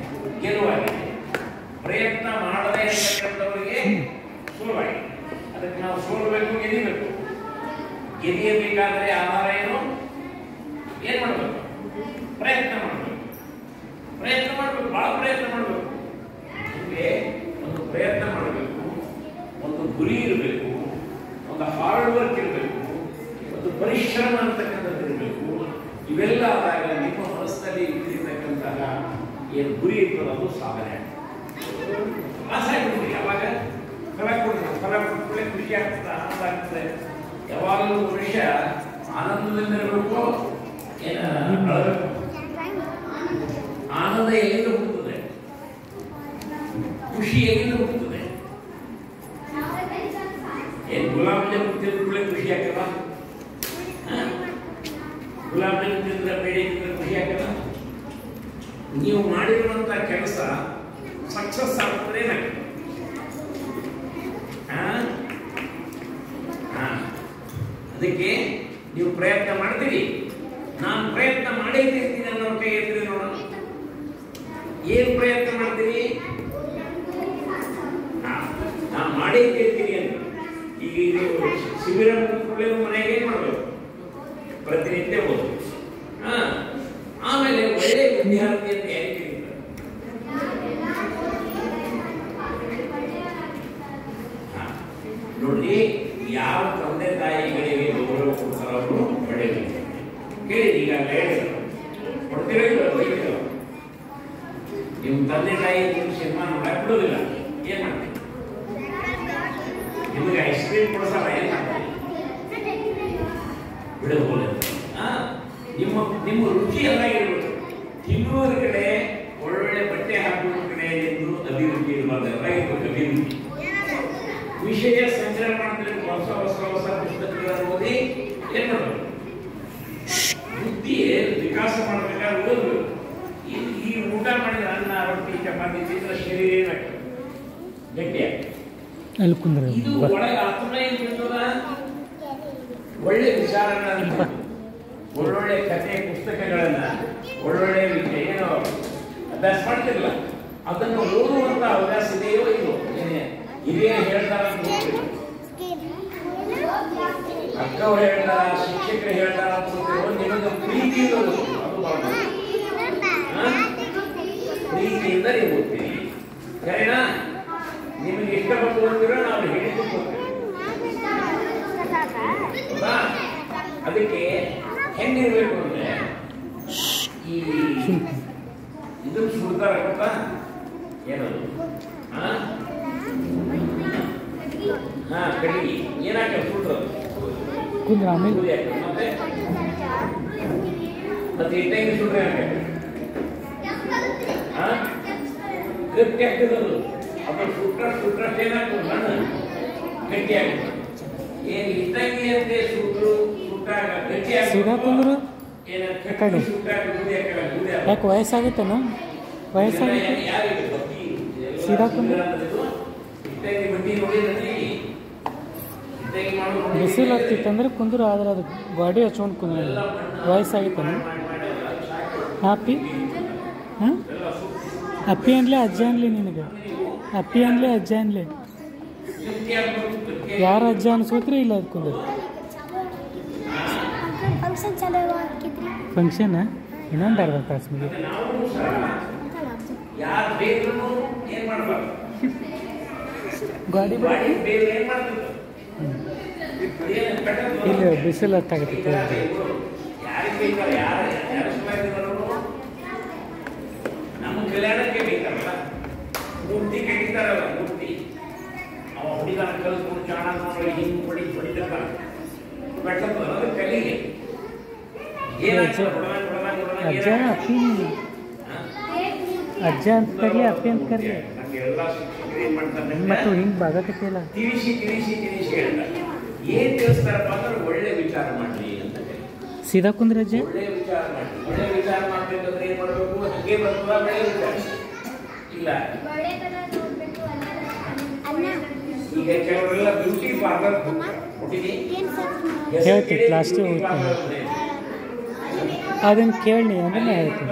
ಗೆಲುವಾಗಿದೆ. ಪ್ರಯತ್ನ ಮಾಡದೇ ಇರತಕ್ಕಂಥವರಿಗೆ ಸೋಲವಾಗಿದೆ. ಅದಕ್ಕೆ ನಾವು ಸೋಲಬೇಕು, ಗೆದಿಬೇಕು. ಗೆದಿಯಬೇಕಾದ್ರೆ ಆಧಾರ ಏನು, ಏನ್ ಮಾಡಬೇಕು, ಪ್ರಯತ್ನ ಮಾಡಬೇಕು. ಪ್ರಯತ್ನ ಮಾಡಬೇಕು, ಬಹಳ ಪ್ರಯತ್ನ ಮಾಡಬೇಕು. ನಿಮಗೆ ಒಂದು ಪ್ರಯತ್ನ ಮಾಡಬೇಕು, ಒಂದು ಗುರಿ ಇರಬೇಕು, ಒಂದು ಹಾರ್ಡ್ ವರ್ಕ್ ಇರಬೇಕು, ಒಂದು ಪರಿಶ್ರಮ ಅಂತಕ್ಕಂಥದ್ದು ಇರಬೇಕು. ಇವೆಲ್ಲ ಆದಾಗ ನಿಮ್ಮ ಮನಸ್ಸಿನಲ್ಲಿ ಇಟ್ಟಿರ್ತಕ್ಕಂತಹ ಏನು ಗುರಿ ಇರ್ತದೆ ಅದು ಸಾಧನೆ ಆಸಾಗ್ಬಿಡ್ತೀವಿ. ಯಾವಾಗ ಫಲ ಕೊಟ್ಟರೆ ಖುಷಿ ಆಗ್ತದೆ, ಆನಂದ ಆಗ್ತದೆ. ಯಾವಾಗಲೂ ಮನುಷ್ಯ ಆನಂದದಿಂದ ಇರಬೇಕು, ಅಳಬೇಕು. ಆನಂದ ಎಲ್ಲಿಂದ ಹುಟ್ಟುತ್ತದೆ, ಖುಷಿ ಎಲ್ಲಿಂದ ಹುಟ್ಟುತ್ತದೆ? ಏನ್ ಗುಲಾಬ್ ಜಾಮೂನ್ ತಿಂದ್ರೆ ಖುಷಿ ಆಗ್ತದ? ಗುಲಾಬ್ ಜಾಮೂನ್ ತಿಂದ್ರೆ, ಬೇಳೆ ತಿಂದ್ರೆ ಖುಷಿ ಆಗ್ತದ? ನೀವು ಮಾಡಿರುವಂತ ಕೆಲಸ ಸಕ್ಸಸ್ ಆಗ್ತದೆ. ಅದಕ್ಕೆ ನೀವು ಪ್ರಯತ್ನ ಮಾಡ್ತೀರಿ. ನಾನು ಪ್ರಯತ್ನ ಮಾಡೇ ಇರ್ತೀನಿ ಅನ್ನೋ ಕೈ ಎತ್ತಿರಿ ನೋಡೋಣ. ಏನ್ ಪ್ರಯತ್ನ ಮಾಡ್ತೀರಿ? ನಾನು ಮಾಡೇ ಇರ್ತೀನಿ ಅಂತ. ಈಗ ನೀವು ಶಿಬಿರ ಮುಗಿದ ಮನೆಗೆ ಏನ್ ಮಾಡಬೇಕು? ಪ್ರತಿನಿತ್ಯ ಓದು. ಆಮೇಲೆ ಒಳ್ಳೆ ವಿದ್ಯಾರ್ಥಿ ಅಂತ ಯಾರಿಗೆ ಕರೀತಾರೆ? ನೋಡಿ, ಯಾವ ತಂದೆ ತಾಯಿಗಳಿಗೆ ಗೌರವ ಕೊಡ್ತಾರೋ ಅವರು ಒಳ್ಳೆ ಕೇಳಿ. ಈಗ ಕೊಡ್ತೀರೋ ಇಲ್ಲ, ನಿಮ್ಮ ತಂದೆ ತಾಯಿ ಸಿನಿಮಾ ನೋಡಕ್ ಬಿಡೋದಿಲ್ಲ, ಏನ್ ಮಾಡ್ತೀವಿ? ನಿಮಗೆ ಐಸ್ ಕ್ರೀಮ್ ಕೊಡಿಸಲ್ಲ, ಏನ್ ಮಾಡ್ತೀವಿ? ಬಿಡಬಹುದು. ನಿಮ್ಮ ರುಚಿ ಎಲ್ಲ ಇರಬೇಕು. ತಿನ್ನುವುದ್ರ ಕಡೆ, ಒಳ್ಳೊಳ್ಳೆ ಬಟ್ಟೆ ಹಾಕುವ ಕಡೆ ಎಂದು ಅಭಿವೃದ್ಧಿ ಇರಬಾರ್ದು. ಎಲ್ಲ ಇರಬೇಕು ಅಭಿವೃದ್ಧಿ. ವಿಷಯ ಸಂಗ್ರಹ ಮಾಡಿದ್ರೆ ಹೊಸ ಪುಸ್ತಕಗಳನ್ನು ಓದಿ ಏನ್ ಮಾಡಬೇಕು? ಬುದ್ಧಿ ವಿಕಾಸ ಮಾಡಬೇಕಾದ್ರೆ ಓದಬೇಕು. ಈ ಊಟ ಮಾಡಿದ ಅನ್ನ, ರೊಟ್ಟಿ, ಚಪಾತಿ ತಿಂದ್ರೆ ಶರೀರ ಏನಾಗ್ತದೆ? ಗಟ್ಟಿಯಾಗ್ತದೆ. ಇದು ಒಳಗೆ ಆತ್ಮ ಏನ್ ಬಿಡ್ತದ? ಒಳ್ಳೆ ವಿಚಾರಗಳನ್ನ, ಒಳ್ಳೊಳ್ಳೆ ಕಥೆ ಪುಸ್ತಕಗಳನ್ನ, ಒಳ್ಳೊಳ್ಳೆ ಏನೋ ಅಭ್ಯಾಸ ಮಾಡ್ತಿರಲ್ಲ, ಅದನ್ನು ಓದುವಂತ ಹವ್ಯಾಸ ಇದೆಯೋ ಇಲ್ಲೋ? ಹಿರಿಯರು ಹೇಳ್ತಾರ, ಅಕ್ಕವ್ರು ಹೇಳ್ತಾರ, ಶಿಕ್ಷಕರು ಹೇಳ್ತಾರ, ನಿಮಗೆ ಪ್ರೀತಿಯಿಂದ ಓದ್ತೀವಿ. ಪ್ರೀತಿಯಿಂದ ನೀವು ಓದ್ತೀರಿ, ಸರಿನಾ? ನಿಮಗೆ ಇಷ್ಟಪಟ್ಟು ಓದ್ತೀರೋ ನಾವು ಹೇಳಿದ್ದು ಓದ್ತೀವಿ. ಅದಕ್ಕೆ ಹೆಂಗಿರ್ಬೇಕು ಅಂದ್ರೆ, ಈ ಇದು ಸುಡ್ತಾರ ಗೊತ್ತಾ, ಏನದು ಹಾಂ ಕಡಿಗೆ ಏನಾಗ ಸುಡ್ರು ಕುಂದ್ರ ಆಮೇಲೆ ಮತ್ತೆ ಇಟ್ಟಂಗೆ ಸುಡ್ರೆ ಹಾಂ ಗಟ್ಟಿ ಆಗ್ತದದು ಅದು ಸುಟ್ರಷ್ಟು ಏನಾಗ್ತದೆ ಮಣ್ಣು ಗಟ್ಟಿ ಆಗ್ತದೆ ಏನು ಇಟ್ಟಂಗೆ ಅಂತೆ ಸುಟ್ಟಾಗ ಗಟ್ಟಿ ಸೀದಾ ಕುಂದ್ರು ಕಡೆ ಯಾಕೆ ವಯಸ್ಸಾಗುತ್ತೇನೋ ವಯಸ್ಸಾಗುತ್ತೆ ಸೀದಾ ಕುಂದ್ರು ಬಿಸಿಲು ಹತ್ತಿತ್ತಂದ್ರೆ ಕುಂದ್ರು ಆದ್ರೆ ಅದು ಗಾಡಿ ಹಚ್ಕೊಂಡು ಕುಂದ್ರ ವಯಸ್ಸಾಗಿತ್ತೇನೋ ಅಪ್ಪಿ ಹಾಂ ಅಪ್ಪಿ ಅನ್ಲಿ ಅಜ್ಜ ಅನ್ಲಿ ನಿನಗೆ ಅಪ್ಪಿ ಅನ್ಲಿ ಅಜ್ಜ ಅನ್ಲಿ ಯಾರು ಅಜ್ಜ ಅನ್ಸೋತ್ರಿ ಇಲ್ಲ ಅದು ಕುಂದ್ರು ಫಂಕ್ಷನ್ ಇನ್ನೊಂದು ಅರ್ಧ ತಾಸು ಮುಗಿತು ಗಾಡಿ ಇಲ್ಲಿ ಬಿಸಿಲು ಹತ್ತಾಗತ್ತೆ ನಮ್ಮ ಕಲ್ಯಾಣಕ್ಕೆ ಬೇಕಲ್ಲ ಮೂರ್ತಿ ಕಟ್ಟಿತಾರಲ್ಲ ಮೂರ್ತಿ ಅವ ಹುಡುಗನ ಕಲ್ತ್ಕೊಂಡು ಚಾಣ ನೋಡಿ ಹಿಂಗೆ ಹೊಡಿತಾರ ಬೆಟ್ಟದ ಕಲಿಗೆ ಅಜ್ಜ ಅಪ್ಪಿ ಅಜ್ಜ ಅಂತ ಕರ್ಲಿ ಅಪ್ಪಿ ಅಂತ ಕರ್ಲಿ ಮತ್ತು ಹಿಂಗೆ ಬಾಗಕತ್ತಿಲ್ಲ ತಿಳಿಸಿ ಹೇಳ್ತಾರೆ ಏನ್ ತಿಳಿಸ್ತಾರಪ್ಪ ಅಂದ್ರೆ ಒಳ್ಳೆ ವಿಚಾರ ಮಾಡ್ಲಿ ಅಂತ ಸೀದಾ ಕುಂದ್ರ ಅಜ್ಜ ಒಳ್ಳೆ ವಿಚಾರ ಮಾಡ್ಬೇಕಂದ್ರೆ ಏನ್ ಮಾಡ್ಬೇಕು ಹಂಗೆ ಬರ್ತದ ಒಳ್ಳೆ ವಿಚಾರ ಇಲ್ಲ ಈಗ ಕೆಲವರೆಲ್ಲ ಬ್ಯೂಟಿ ಪಾರ್ಲರ್ ಹೇಳ್ತೀನಿ ಲಾಸ್ಟಿಗೆ ಹೋಗ್ತೀನಿ ಅದನ್ನು ಕೇಳಿ ಅಂದ್ರೆ ನಾ ಹೇಳ್ತೀನಿ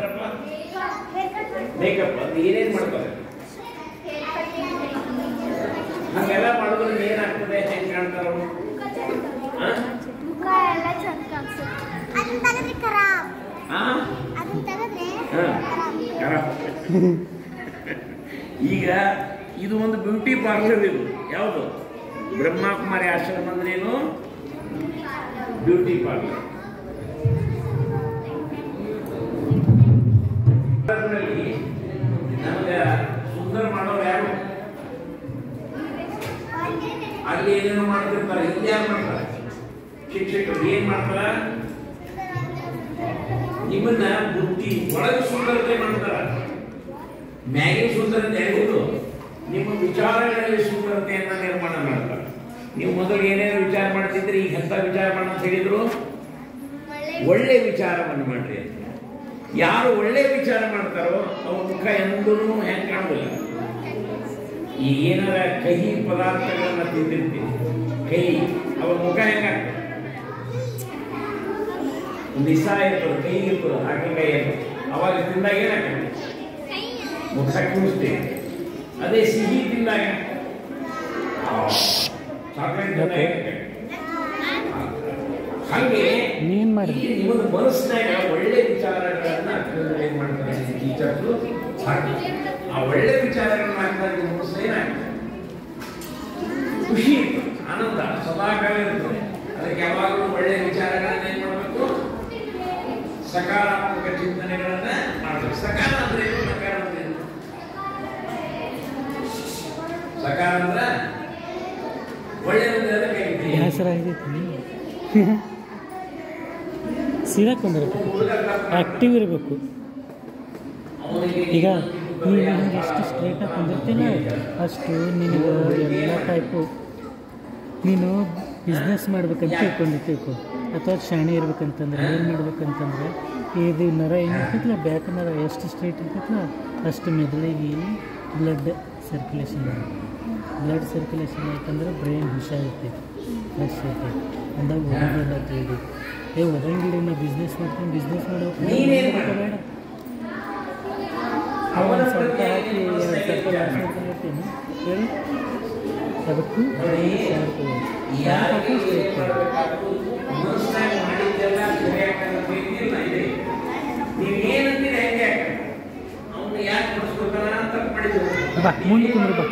ಮೇಕಪ್ ಅದು ಏನೇನು ಮಾಡ್ತಾರೆ ಹಾಗೆಲ್ಲ ಮಾಡೋದ್ರಿಂದ ಏನಾಗ್ತದೆ ಹೆಂಗೆ ಕಾಣ್ತಾರ ಈಗ ಇದು ಒಂದು ಬ್ಯೂಟಿ ಪಾರ್ಲರ್ ಇದು ಯಾವುದು ಬ್ರಹ್ಮಕುಮಾರಿ ಆಶ್ರಮ ಅಂದ್ರೇನು ಬ್ಯೂಟಿ ಪಾರ್ಲರ್ ನಮಗೆ ಸುಂದರ ಮಾಡೋರು ಯಾರು ಅಲ್ಲಿ ಏನೇನು ಮಾಡ್ತಿರ್ತಾರೆ ಯಾರು ಮಾಡ್ತಾರೆ ಶಿಕ್ಷಕರು ಏನ್ ಮಾಡ್ತಾರ ನಿಮ್ಮನ್ನ ಬುದ್ಧಿ ಒಳಗೆ ಸುಂದರತೆ ಮಾಡ್ತಾರ ಮ್ಯಾಗಿನ ಸುಂದರತೆ ಯಾವುದು ನಿಮ್ಮ ವಿಚಾರಗಳಲ್ಲಿ ಸುಂದರತೆಯನ್ನ ನಿರ್ಮಾಣ ಮಾಡ್ತಾರೆ ನೀವು ಮೊದಲು ಏನೇನು ವಿಚಾರ ಮಾಡ್ತಿದ್ರಿ ಈಗ ಎಂತ ವಿಚಾರ ಮಾಡಂತ ಹೇಳಿದ್ರು ಒಳ್ಳೆ ವಿಚಾರವನ್ನು ಮಾಡ್ರಿ ಅಂತ ಯಾರು ಒಳ್ಳೆ ವಿಚಾರ ಮಾಡ್ತಾರೋ ಅವ್ರ ಮುಖ ಎಂದೂ ಹೆಂಗೆ ಕಾಣುವುದಿಲ್ಲ ಈ ಏನಾರ ಕಹಿ ಪದಾರ್ಥಗಳನ್ನ ತಿಂದಿರ್ತೀವಿ ಕಹಿ ಅವ್ರ ಮುಖ ಹೆಂಗಾಗ್ತದೆ ನಿಸ ಇರ್ತದೆ ಕೈ ಇರ್ತದೆ ಹಾಗಲಕಾಯಿ ಇರ್ತದೆ ಅವಾಗ ತಿಂದಾಗ ಏನಾಗ್ತದೆ ಮುಖ ಕುಣಿಸ್ತೇವೆ ಅದೇ ಸಿಹಿ ತಿಂದಾಗ ಹಾಗೆ ನೀನ್ ಮಾಡಿ ನಿಮ್ಮದು ಮನಸ್ಸಿನಾಗ ಒಳ್ಳೆ ವಿಚಾರಗಳನ್ನ ಏನ್ ಮಾಡ್ತಾರೆ ಟೀಚರ್ಸು ಆ ಒಳ್ಳೆ ವಿಚಾರಗಳನ್ನ ಹಾಕಿದಾಗ ನಿಮ್ಮ ಮನಸ್ಸು ಏನಾಗ್ತದೆ ಖುಷಿ ಇರ್ತದೆ ಆನಂದ ಸದಾಕಾಲ ಇರ್ತದೆ ಅದಕ್ಕೆ ಯಾವಾಗಲೂ ಒಳ್ಳೆ ವಿಚಾರಗಳನ್ನ ಏನ್ ಮಾಡಬೇಕು ಸಕಾರಾತ್ಮಕ ಚಿಂತನೆಗಳನ್ನ ಮಾಡಬೇಕು ಸಕಾರ ಅಂದ್ರೆ ಏನು ನಕಾರ ಅಂದ್ರೆ ಏನು ಸಕಾರ ಅಂದ್ರೆ ಒಳ್ಳೆಯದು ಅದಕ್ಕೆ ಹೆಸರಾಗೈತಿ ಸೀದಾ ಕುಂದಿರ್ಬೇಕು ಆ್ಯಕ್ಟಿವ್ ಇರಬೇಕು ಈಗ ನೀನು ಎಷ್ಟು ಸ್ಟ್ರೇಟಾಗಿ ಕುಂದಿರ್ತೀನ ಅಷ್ಟು ನಿನಗೆ ಎಲ್ಲ ಟೈಪು ನೀನು ಬಿಸ್ನೆಸ್ ಮಾಡ್ಬೇಕಂತ ತಿಳ್ಕೊ ಅಥವಾ ಶಾಣೆ ಇರ್ಬೇಕಂತಂದ್ರೆ ಏನು ಮಾಡ್ಬೇಕಂತಂದ್ರೆ ಇದು ನರ ಏನಿರ್ತೈತಲ್ಲ ಬ್ಯಾಕ್ ನರ ಎಷ್ಟು ಸ್ಟ್ರೇಟ್ ಇರ್ತೈತಲ್ಲ ಅಷ್ಟು ಮೆದುಳಿಗೆ ಬ್ಲಡ್ ಸರ್ಕ್ಯುಲೇಷನ್ ಬ್ಲಡ್ ಸರ್ಕ್ಯುಲೇಷನ್ ಆಯ್ತಂದ್ರೆ ಬ್ರೈನ್ ಹುಷಾರಿರ್ತೈತಿ ಫ್ರೆಶ್ ಇರ್ತೈತಿ ಅಂದಾಗ ಓದೋದೆಲ್ಲ ತಿಳಿದು ಓದಂಗಿಲ್ಲ ನಾ ಬಿಸ್ನೆಸ್ ಮಾಡ್ತೀನಿ ಬಿಸ್ನೆಸ್ ಮಾಡೋಕೆ ಬೇಡ ಒಂದು ಸ್ವಲ್ಪ ಹಾಕಿ ಸ್ವಲ್ಪ ಲಾಸ್ ಮಾಡ್ಕೊಂಡಿರ್ತೀನಿ ಹೇಳಿ ಅದಕ್ಕೂ ಹಾಕಿ ಬಾ ಮುಂದೆ ಕುಂದ್ರು ಬಾ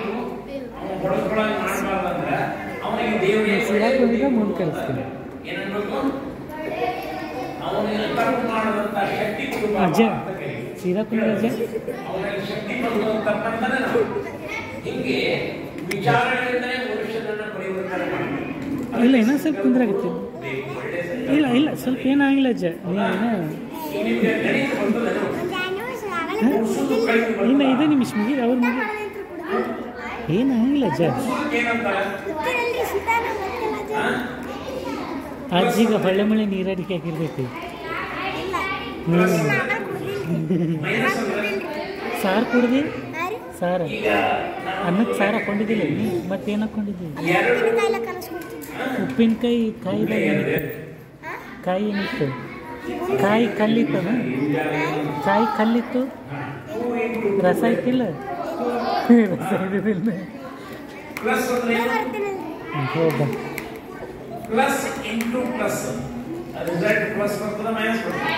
ಸಿರಾಕ್ ಬಂದಿದ್ದ ಮುಂದೆ ಕಳಿಸ್ತೀನಿ ಅಜ್ಜ ಸೀದಾ ಕುಂದ್ರ ಅಜ್ಜ ವಿಚಾರಗಳಿಂದಲೇ ಮನುಷ್ಯನನ್ನ ಪರಿವರ್ತನೆ ಮಾಡಬೇಕು. ಇಲ್ಲ ಇನ್ನೂ ಸ್ವಲ್ಪ ತೊಂದರೆ ಆಗುತ್ತೆ. ಇಲ್ಲ ಇಲ್ಲ ಸ್ವಲ್ಪ ಏನಾಗಿಲ್ಲ ಅಜ್ಜ, ನಿಮ್ಗೆ ಗಣಿತ ಬರ್ತದೇನೋ? ಇಲ್ಲ ಇದೇ ನಿಮಿಷ ಮುಗಿ ಅವ್ರ ಮುಗಿ ಏನಾಗಿಲ್ಲ ಅಜ್ಜ. ಏನಂತಾರೆ? ಅಜ್ಜಿಗ ಹೊಳ್ಳೆ ಮಳೆ ನೀರಾಡಿಕೆ ಹಾಕಿರ್ತೈತಿ. ಮೈನಸ್ ಅಂದ್ರೆ ಸಾರು ಕುಡ್ದು ಸಾರ ಈಗ ಅನ್ನಕ್ಕೆ ಸಾರು ಹಾಕೊಂಡಿದ್ದಿಲ್ಲ ನೀ ಮತ್ತೇನು ಹಾಕೊಂಡಿದ್ದಿ? ಎರಡು ಉಪ್ಪಿನಕಾಯಿ ಕಾಯಿ ಏನಿತ್ತು? ಕಾಯಿ ಕಲ್ಲಿತ್ತದ, ಕಾಯಿ ಕಲ್ಲಿತ್ತು, ರಸ ಇತ್ತಿಲ್ಲ, ರಸ ಇದ್ದಿಲ್ಲ. ಪ್ಲಸ್ ಅಂದ್ರೆ ಹೌದಾ? Plus into plus result plus ಬರ್ತದೆ ಮೈನಸ್ ಬರ್ತದೆ.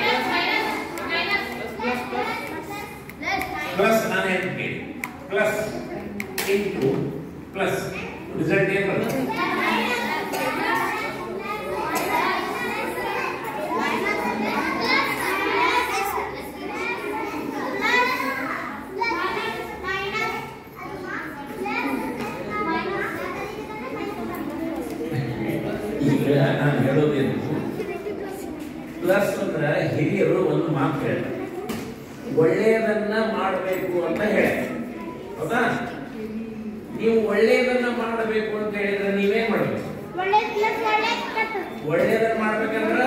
ಪ್ಲಸ್ ನಾನು ಹೇಳ್ತೀನಿ ಪ್ಲಸ್ ಇಂಟು ಪ್ಲಸ್ ರಿಸಲ್ಟ್ ಏನು ಬರ್ತದೆ? ಈಗ ನಾನು ಹೇಳೋದೇನು, ಪ್ಲಸ್ ಅಂದ್ರೆ ಹಿರಿಯರು ಒಂದು ಮಾತು ಹೇಳ್ತಾರೆ, ಒಳ್ಳೆಯದನ್ನ ಮಾಡಬೇಕು ಅಂತ ಹೇಳಿ, ಹೌದಾ? ನೀವು ಒಳ್ಳೆಯದನ್ನ ಮಾಡಬೇಕು ಅಂತ ಹೇಳಿದ್ರೆ ನೀವೇನ್ ಮಾಡಬೇಕು? ಒಳ್ಳೆಯದನ್ನ ಮಾಡ್ಬೇಕಂದ್ರೆ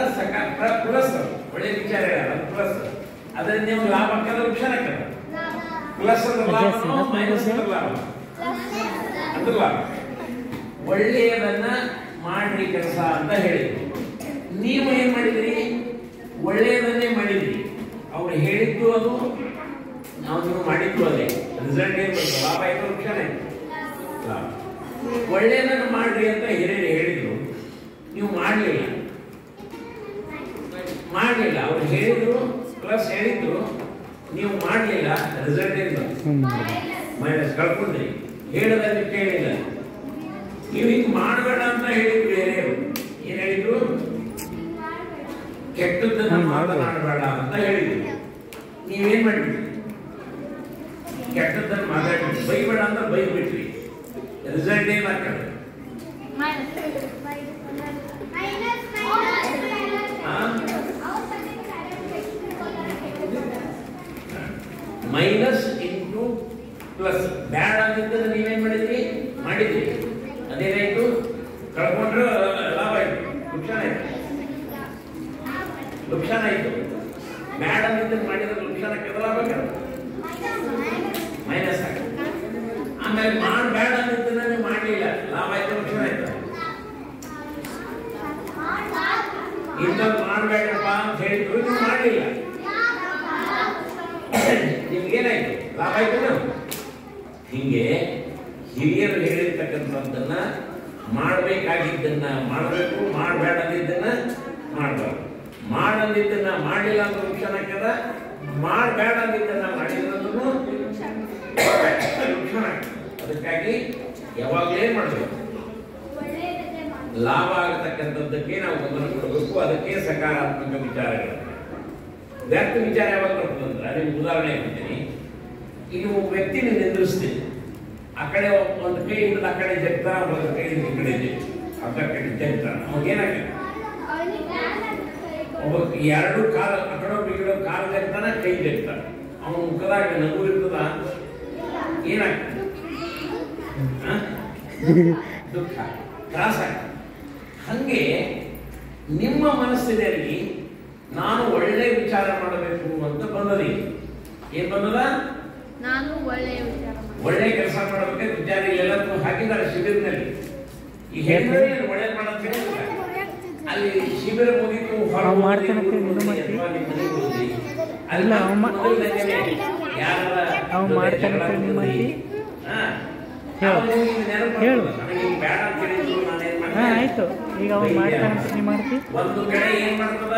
ಪ್ಲಸ್ ಒಳ್ಳೆ ವಿಚಾರ ಪ್ಲಸ್, ಅದರಿಂದ ನೀವು ಲಾಭ ಹಾಕಿದ್ರೆ ನುಕ್ಸಾನ ಆಗ್ತದೆ. ಪ್ಲಸ್ ಅಂದ್ರೆ ಲಾಭ, ಮೈನಸ್ ಅಂದ್ರೆ ಲಾಭ, ಅಂದ್ರೆ ಲಾಭ. ಒಳ್ಳೆಯದನ್ನ ಮಾಡ್ರಿ ಕೆಲಸ ಅಂತ ಹೇಳಿದ್ರು, ನೀವು ಏನ್ ಮಾಡಿದ್ರಿ? ಒಳ್ಳೆಯದನ್ನೇ ಮಾಡಿದ್ರಿ. ಅವ್ರು ಹೇಳಿದ್ದು ಅದು, ನಾವು ಮಾಡಿದ್ದು ಅದೇ. ರಿಸಲ್ಟ್ ಏನ್ ಬರ್ತದೆ? ಲಾಭ ಆಯ್ತು, ನುಕ್ಸಾನ ಆಯ್ತು, ಲಾಭ. ಒಳ್ಳೆಯದನ್ನು ಮಾಡ್ರಿ ಅಂತ ಹಿರಿಯರು ಹೇಳಿದ್ರು, ನೀವು ಮಾಡಲಿಲ್ಲ. ಅವ್ರು ಹೇಳಿದ್ರು ಪ್ಲಸ್ ಹೇಳಿದ್ರು, ನೀವು ಮಾಡಲಿಲ್ಲ, ರಿಸಲ್ಟ್ ಏನ್ ಬಂತು? ಮೈನಸ್ ಕಳ್ಕೊಂಡ್ರಿ. ಹೇಳೋದಕ್ಕೆ ಕೇಳಿಲ್ಲ. ನೀವು ಹಿಂಗ್ ಮಾಡಬೇಡ ಅಂತ ಹೇಳಿದ್ರು ಹಿರಿಯರು. ಏನ್ ಹೇಳಿದ್ರು? ಕೆಟ್ಟದ್ದನ್ನ ಮಾತನಾಡಬೇಡ ಅಂತ ಹೇಳಿದ್ರು. ನೀವೇನ್ ಮಾಡಿದ್ರಿ? ಕೆಟ್ಟದ್ದನ್ನ ಮಾತಾಡಿದ್ರಿ. ಬೈಬೇಡ ಅಂತ ಬೈದ್ಬಿಟ್ರಿ. ರಿಸಲ್ಟ್ ಏನಾಗ್ತದೆ? Minus into plus. ಬ್ಯಾಡ ಅಂದಿದ್ದನ್ನು ನೀವೇನ್ ಮಾಡಿದ್ರಿ? ಮಾಡಿದ್ರಿ. ಅದೇನಾಯ್ತು? ಕಳ್ಕೊಂಡ್ರೆ ಲಾಭ ಆಯ್ತು, ನುಕ್ಸಾನ ಆಯ್ತು. ನುಕ್ಸಾನ ಆಯ್ತು. ಬ್ಯಾಡ ಅಂದಿದ್ದನ್ನು ಮಾಡಿದ್ರೆ ನುಕ್ಸಾನಕ್ಕೆ ಲಾಭ ಮೈನಸ್ ಆಯ್ತು. ಆಮೇಲೆ ಬ್ಯಾಡ ಅಂದಿದ್ದನ್ನ ನೀವು ಮಾಡಲಿಲ್ಲ, ಲಾಭ ಆಯ್ತು, ನುಕ್ಸಾನ ಆಯ್ತು. ಇಂಥದ್ದು ಮಾಡಬೇಡಪ್ಪ ಅಂತ ಹೇಳಿದ್ರು, ನೀವು ಮಾಡಲಿಲ್ಲ, ನಿಮ್ಗೇನಾಯ್ತು? ಲಾಭ ಆಯ್ತು. ಹಿಂಗೆ ಹಿರಿಯರು ಹೇಳಿರ್ತಕ್ಕಂಥದ್ದನ್ನ ಮಾಡಬೇಕಾಗಿದ್ದನ್ನ ಮಾಡಬೇಕು, ಮಾಡಬೇಡದಿದ್ದನ್ನ ಮಾಡಬಾರ್ದು. ಮಾಡದಿದ್ದನ್ನ ಮಾಡಲಿಲ್ಲ ಅಂತ ನುಕ್ಸಾನ ಆಗ್ತದ, ಮಾಡಬೇಡದಿದ್ದನ್ನ ಮಾಡಿದ್ರೂ ನುಕ್ಸಾನ ಆಗ್ತದೆ. ಅದಕ್ಕಾಗಿ ಯಾವಾಗಲೂ ಏನ್ ಮಾಡಬೇಕು? ಲಾಭ ಆಗತಕ್ಕಂಥದ್ದಕ್ಕೆ ನಾವು ಗಮನ ಕೊಡಬೇಕು. ಅದಕ್ಕೆ ಸಕಾರಾತ್ಮಕ ವಿಚಾರಗಳು. ವ್ಯಕ್ತಿ ವಿಚಾರ ಯಾವಾಗ ಬರ್ತದಂದ್ರೆ, ನಿಮ್ಗೆ ಉದಾಹರಣೆ ಹೇಳ್ತೀನಿ. ಈಗ ಒಬ್ಬ ವ್ಯಕ್ತಿ ನೀವು ಎದುರಿಸ್ತೀನಿ, ಆ ಕಡೆ ಒಂದು ಕೈ ಹಿಡಿದು ಆ ಕಡೆ ಜಗ್ತಾನ, ಒಂದು ಕೈ ಹಿಡಿದು ಈ ಕಡೆ ಅರ್ಧ ಕಡೆ ಜಗ್ತಾನ. ಅವಾಗ ಏನಾಗ್ತದೆ? ಒಬ್ಬ ಎರಡು ಕಾಲ ಆ ಕಡೆ ಒಬ್ಬ ಈ ಕಡೆ ಕಾಲು ಜಗ್ತಾನ, ಕೈ ಜಗ್ತಾನ. ಅವನ ಮುಖದಾಗ ನಗು ಇರ್ತದ, ಏನಾಗ್ತದೆ? ದುಃಖ, ತ್ರಾಸ ಆಗ್ತದೆ. ಹಂಗೆ ನಿಮ್ಮ ಮನಸ್ಸಿನಲ್ಲಿ ನಾನು ಒಳ್ಳೆ ವಿಚಾರ ಮಾಡಬೇಕು ಅಂತ ಬಂದದಿ. ಏನ್ ಬಂದದ? ನಾನು ಒಳ್ಳೆ ಕೆಲಸ ಮಾಡಬೇಕು ವಿಚಾರ. ಎಲ್ಲರೂ ಹಾಕಿದ್ದಾರೆ ಶಿಬಿರದಲ್ಲಿ. ಈ ಹೇಳಿದ್ರೆ ಒಳ್ಳೆ ಮಾಡೋದು ಅಲ್ಲಿ ಶಿಬಿರ ಮುಗಿತು, ಆಯ್ತು. ಈಗ ಅವ್ನು ಮಾಡ್ತಾನೆ, ನೀ ಮಾಡ್ತಿ. ಒಂದು ಕಡೆ ಏನ್ ಮಾಡ್ತದ?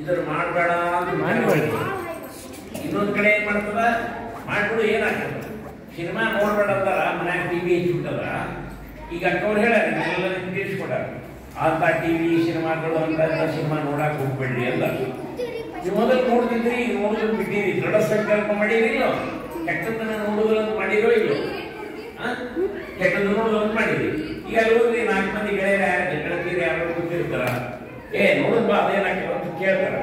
ಇದನ್ನು ಮಾಡಬೇಡ ಅಂತ ಮಾಡಬೇಡಿ. ಇನ್ನೊಂದು ಕಡೆ ಏನ್ ಮಾಡ್ತದ? ಮಾಡ್ಬಿಡು. ಏನಾಗ್ತದ? ಸಿನಿಮಾ ನೋಡ್ಬೇಡ ಅಂತಾರ, ಮನ್ಯಾಗ ಟಿವಿ ಹಚ್ಚಿಬಿಟ್ಟದ. ಈಗ ಅಕ್ಕವ್ರು ಹೇಳ್ಯಾರ, ಎಲ್ಲ ತಿಳಿಸ್ಕೊಟ್ಟಾರ, ಅಂತ ಟಿವಿ ಸಿನಿಮಾಗಳು ಅಂತ ಸಿನಿಮಾ ನೋಡಕ್ ಹೋಗ್ಬೇಡ್ರಿ ಅಂತ. ನೀವು ಮೊದಲು ನೋಡ್ತಿದ್ರಿ, ಈಗ ನೋಡೋದನ್ನ ಬಿಟ್ಟಿರಿ. ದೃಢ ಸಂಕಲ್ಪ ಮಾಡಿರಿ ಇಲ್ಲೋ? ಕೆಟ್ಟದನ್ನ ನೋಡುವುದನ್ನು ಮಾಡಿರೋ ಇಲ್ಲೋ? ಕೆಟ್ಟದನ್ನು ಈಗ ಅಲ್ಲಿ ಹೋದ್ರೆ 4 ಮಂದಿ ಗೆಳೆಯರ ಗೆಳತಿಯರು ಯಾರು ಕೂತಿರ್ತಾರ, ನೋಡಪ್ಪ ಅದೇನಾಗ್ತದೆ ಅಂತ ಕೇಳ್ತಾರ.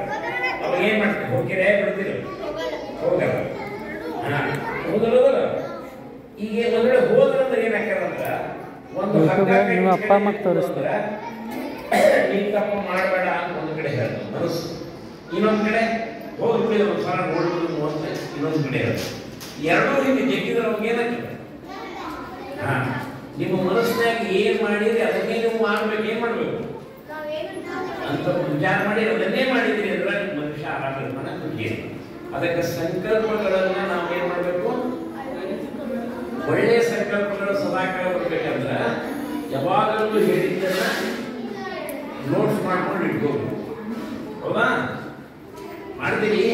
ಅವಾಗ ಏನ್ ಮಾಡ್ತೀವಿ? ಹೋಗ್ತೀರಾ ಬಿಡ್ತೀರ? ಹೋಗಲ್ಲ. ಹೋಗಲ್ಲ. ಈಗ ಒಂದೊಳ್ಳೆ ಹೋದ್ರಂದ್ರೆ ಏನಾಗ್ತದಂದ್ರ ಒಂದು ನಿಮ್ಮ ಅಪ್ಪ ಅಮ್ಮ ತೋರಿಸ್ತಾರೆ, ನೀನ್ ತಪ್ಪು ಮಾಡಬೇಡ ಅಂತ ಒಂದು ಕಡೆ ಹೇಳ್ತಾರೆ ಮನಸ್ಸು, ಇನ್ನೊಂದು ಕಡೆ ಹೋಗ್ಬಿಡಿ ಒಂದು ಸಲ ನೋಡ್ಬಿಡು ಅಂತ ಇನ್ನೊಂದು ಕಡೆ ಹೇಳ್ತಾರೆ. ಎರಡೂ ಹಿಂಗೆ ಜಗ್ಗಿದ್ರೆ ಅವಾಗ ಏನಾಗ್ತದೆ? ನಿಮ್ಮ ಮನಸ್ಸಿನಾಗ ಏನ್ ಮಾಡಿದ್ರಿ ಅದನ್ನೇ ನೀವು ಮಾಡ್ಬೇಕು. ಏನ್ ಮಾಡ್ಬೇಕು ಅಂತ ವಿಚಾರ ಮಾಡಿ ಅದನ್ನೇ ಮಾಡಿದ್ರಿ ಅಂದ್ರೆ ಮನುಷ್ಯ ಆರಾಮಿರ್ತಾನೆ, ಖುಷಿ. ಅದಕ್ಕೆ ಸಂಕಲ್ಪಗಳನ್ನ ನಾವು ಏನ್ ಮಾಡ್ಬೇಕು? ಒಳ್ಳೆಯ ಸಂಕಲ್ಪಗಳು ಸದಾಕಾಲ ಬರ್ಬೇಕಂದ್ರ ಯಾವಾಗಲೂ ಹೇಳಿದ್ದನ್ನ ನೋಟ್ಸ್ ಮಾಡ್ಕೊಂಡು ಇಟ್ಕೋಬೇಕು. ಹೌದಾ? ಮಾಡ್ತೀರಿ?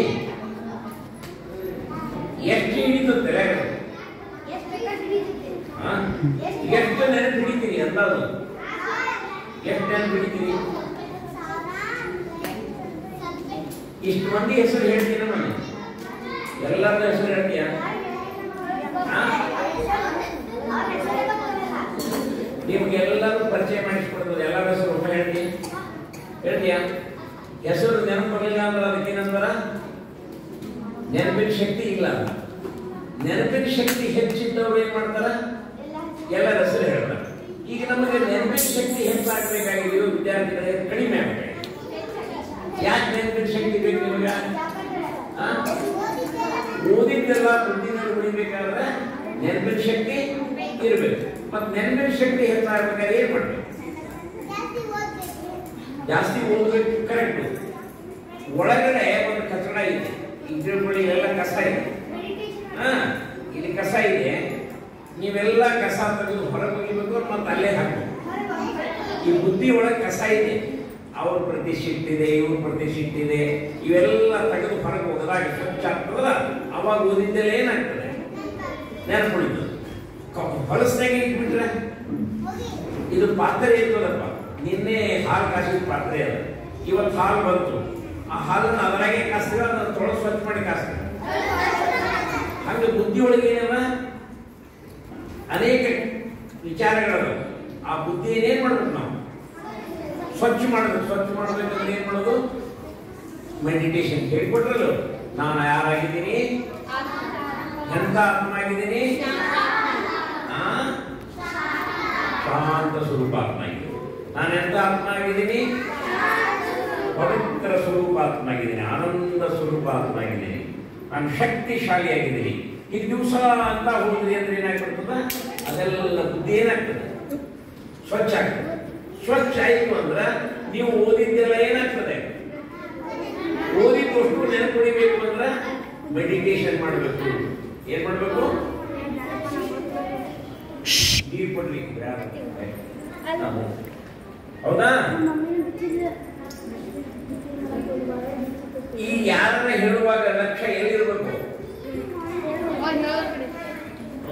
ಎಷ್ಟು ಹಿಡಿತದೆ? ಎಷ್ಟು ನೆನಪು ಹಿಡಿತೀರಿ? ಅಂದಾಜು ಎಷ್ಟು ನೆನಪು ಹಿಡಿತೀರಿ? ಇಷ್ಟು ಮಂದಿ ಹೆಸರು ಹೇಳ್ತೀರ? ನಾನು ಎಲ್ಲರ ಹೆಸರು ಹೇಳ್ತೀಯ? ನಿಮ್ಗೆಲ್ಲರೂ ಪರಿಚಯ ಮಾಡಿಸ್ಕೊಡ್ತದೆ. ಎಲ್ಲರ ಹೆಸರು ಒಬ್ಬ ಹೇಳ್ತೀಯ? ಹೆಸರು ನೆನಪಿಲ್ಲ ಅಂದ್ರೆ ಅದಕ್ಕೇನಂತಾರ? ನೆನಪಿನ ಶಕ್ತಿ ಇಲ್ಲ. ನೆನಪಿನ ಶಕ್ತಿ ಹೆಚ್ಚಿದ್ದವ್ರು ಏನ್ ಮಾಡ್ತಾರ? ಎಲ್ಲರ ಹೆಸರು ಹೇಳ್ತಾರೆ. ಈಗ ನಮಗೆ ನೆನಪಿನ ಶಕ್ತಿ ಹೆಚ್ಚಾಗಬೇಕಾಗಿದೆಯೋ ವಿದ್ಯಾರ್ಥಿಗಳಿಗೆ ಕಡಿಮೆ ಆಗಬೇಕು. ಯಾಕೆ ನೆನಪಿನ ಶಕ್ತಿ ಬೇಕು ನಿಮಗೆ? ಓದಿದ್ದೆಲ್ಲ ಬುದ್ಧಿನಲ್ಲಿ ಉಳಿಬೇಕಾದ್ರೆ ನೆನಪಿನ ಶಕ್ತಿ ಇರಬೇಕು. ಮತ್ತೆ ನೆನಪಿನ ಶಕ್ತಿ ಹೆಚ್ಚಾಗಬೇಕಾದ್ರೆ ಏನ್ ಮಾಡ್ಬೇಕು? ಜಾಸ್ತಿ ಓದಬೇಕು. ಕರೆಕ್ಟ್. ಒಳಗಡೆ ಒಂದು ಕಚಡ ಇದೆ, ಇದ್ರಲ್ಲಿ ಎಲ್ಲ ಕಸ ಇದೆ. ಇಲ್ಲಿ ಕಸ ಇದೆ, ನೀವೆಲ್ಲ ಕಸ ತೆಗೆದು ಹೊರಗೆ ಹೋಗಿಬೇಕು, ಮತ್ತೆ ಅಲ್ಲೇ ಹಾಕಬೇಕು. ಈ ಬುದ್ಧಿ ಒಳಗೆ ಕಸ ಇದೆ, ಅವ್ರ ಪ್ರತಿಷ್ಠಿಟ್ಟಿದೆ, ಇವ್ರ ಪ್ರತಿಷ್ಠಿಟ್ಟಿದೆ, ಇವೆಲ್ಲ ತೆಗೆದು ಹೊರಗೆ ಹೋಗದಾಗ ಸ್ವಚ್ಛ ಆಗ್ತದಲ್ಲ, ಅವಾಗ ಓದಿದ್ದೆಲ್ಲ ಏನಾಗ್ತದೆ? ನೆನಪುಳಿತು. ಹೊಲಸ್ನಾಗ ಇಟ್ಬಿಟ್ರೆ ಇದು ಪಾತ್ರೆ ಇರ್ತದಪ್ಪ. ನಿನ್ನೆ ಹಾಲು ಕಾಸಿದ ಪಾತ್ರೆ ಅದ, ಇವತ್ತು ಹಾಲು ಬಂತು, ಆ ಹಾಲನ್ನು ಅದರಾಗೆ ಕಾಸ್ತೀವಿ, ಅದನ್ನ ತೊಳೆದು ಸ್ವಚ್ಛ ಮಾಡಿ ಕಾಸ್ತೀವಿ. ಹಂಗೆ ಬುದ್ಧಿ ಒಳಗೆ ಏನವ ಅನೇಕ ವಿಚಾರಗಳದ. ಆ ಬುದ್ಧಿ ಏನೇನ್ ಮಾಡ್ಬೇಕು? ನಾವು ಸ್ವಚ್ಛ ಮಾಡಬೇಕು. ಸ್ವಚ್ಛ ಮಾಡಬೇಕಂದ್ರೆ ಏನ್ ಮಾಡೋದು? ಮೆಡಿಟೇಷನ್ ಹೇಳ್ಕೊಟ್ರಲ್ಲ. ನಾನು ಯಾರಾಗಿದ್ದೀನಿ? ಎಂತ ಆತ್ಮನಾಗಿದ್ದೀನಿ? ಶಾಂತ ಸ್ವರೂಪ ಆತ್ಮ ಆಗಿದ್ದೀನಿ. ನಾನು ಎಂತ ಆತ್ಮ ಆಗಿದ್ದೀನಿ? ಪವಿತ್ರ ಸ್ವರೂಪ ಆತ್ಮ ಆಗಿದ್ದೀನಿ, ಆನಂದ ಸ್ವರೂಪ ಆತ್ಮ ಆಗಿದ್ದೀನಿ, ನಾನು ಶಕ್ತಿಶಾಲಿಯಾಗಿದ್ದೀನಿ. ಈಗ ದಿವಸ ಅಂತ ಹೋದ್ರಿ ಅಂದ್ರೆ ಏನಾಗ್ಬಿಡ್ತದ? ಅದೆಲ್ಲ ಬುದ್ಧಿ ಏನಾಗ್ತದೆ? ಸ್ವಚ್ಛ ಆಗ್ತದೆ. ಸ್ವಚ್ಛ ಆಯ್ತು ಅಂದ್ರೆ ನೀವು ಓದಿದ್ದೆಲ್ಲ ಏನಾಗ್ತದೆ? ಓದಿದ್ದಷ್ಟು ನೆನಪುಳಿಬೇಕು ಅಂದ್ರೆ ಮೆಡಿಟೇಷನ್ ಮಾಡಬೇಕು. ಏನ್ ಮಾಡ್ಬೇಕು? ನೀರು ಕೊಡ್ರಿ. ಹೌದಾ? ಈ ಯಾರನ್ನ ಹೇಳುವಾಗ ಲಕ್ಷ್ಯ ಎಲ್ಲಿರ್ಬೇಕು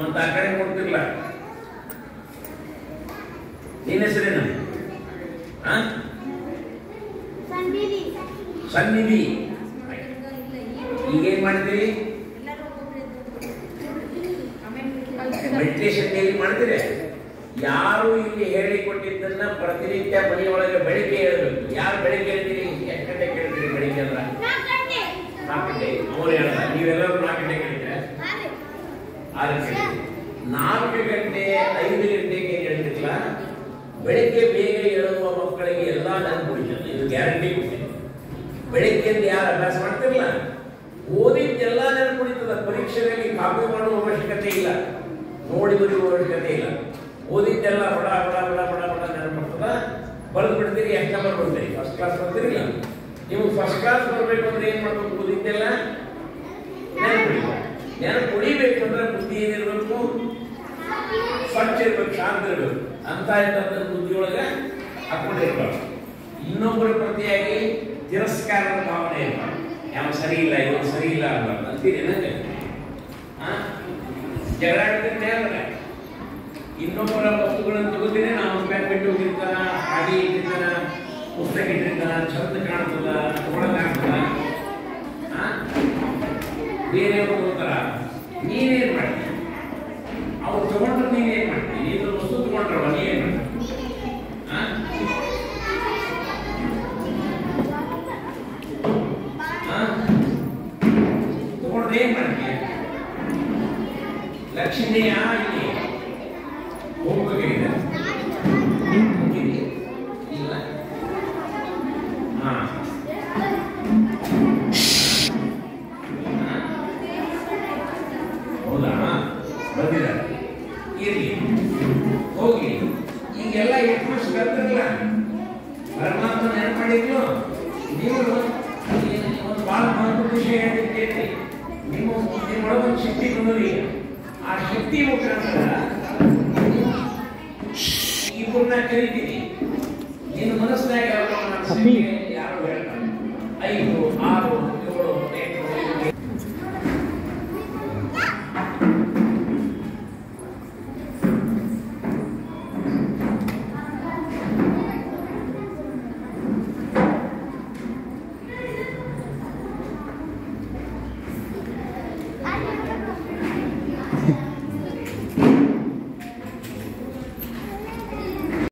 ಅಂತ ಆ ಕಡೆ ಕೊಡ್ತಿರ್ಲ. ನಿನ್ನ ಹೆಸರೇನು? ಸನ್ನಿಧಿ. ಈಗೇನ್ ಮಾಡ್ತೀರಿ? ಮೆಡಿಟೇಷನ್ ಡೈಲಿ ಮಾಡ್ತೀರಿ. ಯಾರು ಇಲ್ಲಿ ಹೇಳಿಕೊಟ್ಟಿದ್ದನ್ನ ಪ್ರತಿನಿತ್ಯ ಮನೆಯೊಳಗೆ ಬೆಳಿಗ್ಗೆ ಹೇಳ್ಬೇಕು. ಯಾರು ಬೆಳಿಗ್ಗೆ ಹೇಳ್ತೀರಿ? ಎಷ್ಟು ಗಂಟೆಗೆ ಹೇಳ್ತೀರಿ ಬೆಳಿಗ್ಗೆ? ಅಂದ್ರ 4 ಗಂಟೆ. ಅವ್ರು ಹೇಳಲ್ಲ, ನೀವೆಲ್ಲರೂ 4 ಗಂಟೆಗೆ ಹೇಳ್ತೀರ? 6 ಗಂಟೆ. 4 ಗಂಟೆ 5 ಗಂಟೆಗೆ ಹೇಳ್ತಿರ್ಲ. ಬೆಳಿಗ್ಗೆ ಬೇಗ ಹೇಳುವ ಮಕ್ಕಳಿಗೆ ಎಲ್ಲ ನೆನಪುಳಿತದೆ. ಇದು ಗ್ಯಾರಂಟಿ ಕೊಡ್ತೀನಿ. ಬೆಳಿಗ್ಗೆ ಯಾರು ಅಭ್ಯಾಸ ಮಾಡ್ತಿರಲ್ಲ, ಓದಿದ್ದೆಲ್ಲ ನೆನಪುಳಿತದ. ಪರೀಕ್ಷೆಯಲ್ಲಿ ಕಾಪಿ ಮಾಡುವ ಅವಶ್ಯಕತೆ ಇಲ್ಲ, ನೋಡಿ ಬರೆಯುವ ಅವಶ್ಯಕತೆ ಇಲ್ಲ. ಓದಿದ್ದೆಲ್ಲ ಬಡ ಬಡ ಬಡ ಬಡ ಬಡ ನೆನಪುರ್ತದ. ಬರೆದು ಬಿಡ್ತೀರಿ. ಎಷ್ಟು ನಂಬರ್ ಬರ್ತೀರಿ? ಫಸ್ಟ್ ಕ್ಲಾಸ್ ಬರ್ತೀರಿಲ್ಲ. ನೀವು ಫಸ್ಟ್ ಕ್ಲಾಸ್ ಬರ್ಬೇಕು ಅಂದ್ರೆ ಏನ್ ಮಾಡ್ಬೇಕು? ಓದಿದ್ದೆಲ್ಲ ನೆನಪು ಉಳಿಬೇಕು ಅಂದ್ರೆ ಬುದ್ಧಿ ಏನಿರ್ಬೇಕು? ಸ್ವಚ್ಛ ಇರ್ಬೇಕು, ಶಾಂತ ಇರ್ಬೇಕು. ಅಂತ ಇದ್ದಂತ ಬುದ್ಧಿಯೊಳಗೆ ಹಾಕೊಂಡಿರ್ಬಾರ್ದು. ಇನ್ನೊಬ್ಬರ ಪ್ರತಿಯಾಗಿ ತಿರಸ್ಕಾರದ ಭಾವನೆ ಇರ್ಬಾರ್ದು. ಯಾವ ಸರಿ ಇಲ್ಲ, ಇವರು ಸರಿ ಇಲ್ಲ ಅನ್ಬಾರ್ದು. ಅಂತೀರಿ ನನಗೆ? ಜಗಳ ಆಡ್ತಿರ್ತಾರೆ. ಇನ್ನೊಬ್ಬರ ವಸ್ತುಗಳನ್ನು ತಗೋತೀನಿ. ನಾವು ಬ್ಯಾಗ್ ಬಿಟ್ಟು ಹೋಗಿರ್ತಾನ, ಹಾಗೆ ಇಟ್ಟಿರ್ತಾನ, ಪುಸ್ತಕ ಇಟ್ಟಿರ್ತಾನ, ಚಂದ ಕಾಣ್ತದ, ತಗೊಳಕಾಗ್ತದ. ಬೇರೆಯವರು ತಗೋತಾರ, ನೀನೇನ್ ಮಾಡ್ತೀನಿ? ಅವ್ರು ತಗೊಂಡ್ರೆ ನೀನೇನ್ ಮಾಡ್ತೀನಿ? ನೀನು ವಸ್ತು ತಗೊಂಡ್ರವ ನೀವೇನ್ ಮಾಡ್ತೀನಿ? ಇಲ್ಲಿ ಹೋಗ್ಬೇಕಾಗಿದೆ ಇಲ್ಲ ಹಾಂ ಹೌದಾ ಬಂದಿದ್ದಾರೆ ಇರಲಿ ಹೋಗಿ ಈಗೆಲ್ಲ ಎಷ್ಟು ವರ್ಷ ಬರ್ತಿರಲ್ಲ ಪರಮಾತ್ಮ ನೆನಪು ಮಾಡಿದ್ರು ನೀವು ಒಂದು ಭಾಳ ಮಹತ್ವದ ವಿಷಯ ಹೇಳಿದ್ದೇನೆ ನಿಮ್ಮೊಳಗೆ ಒಂದು ಶಕ್ತಿ ಬಂದದಿ ಆ ಶಕ್ತಿ ಮುಖಾಂತರ ಇಬ್ಬರನ್ನ ಕರಿತೀನಿ ನಿನ್ನ ಮನಸ್ಸಿನಾಗ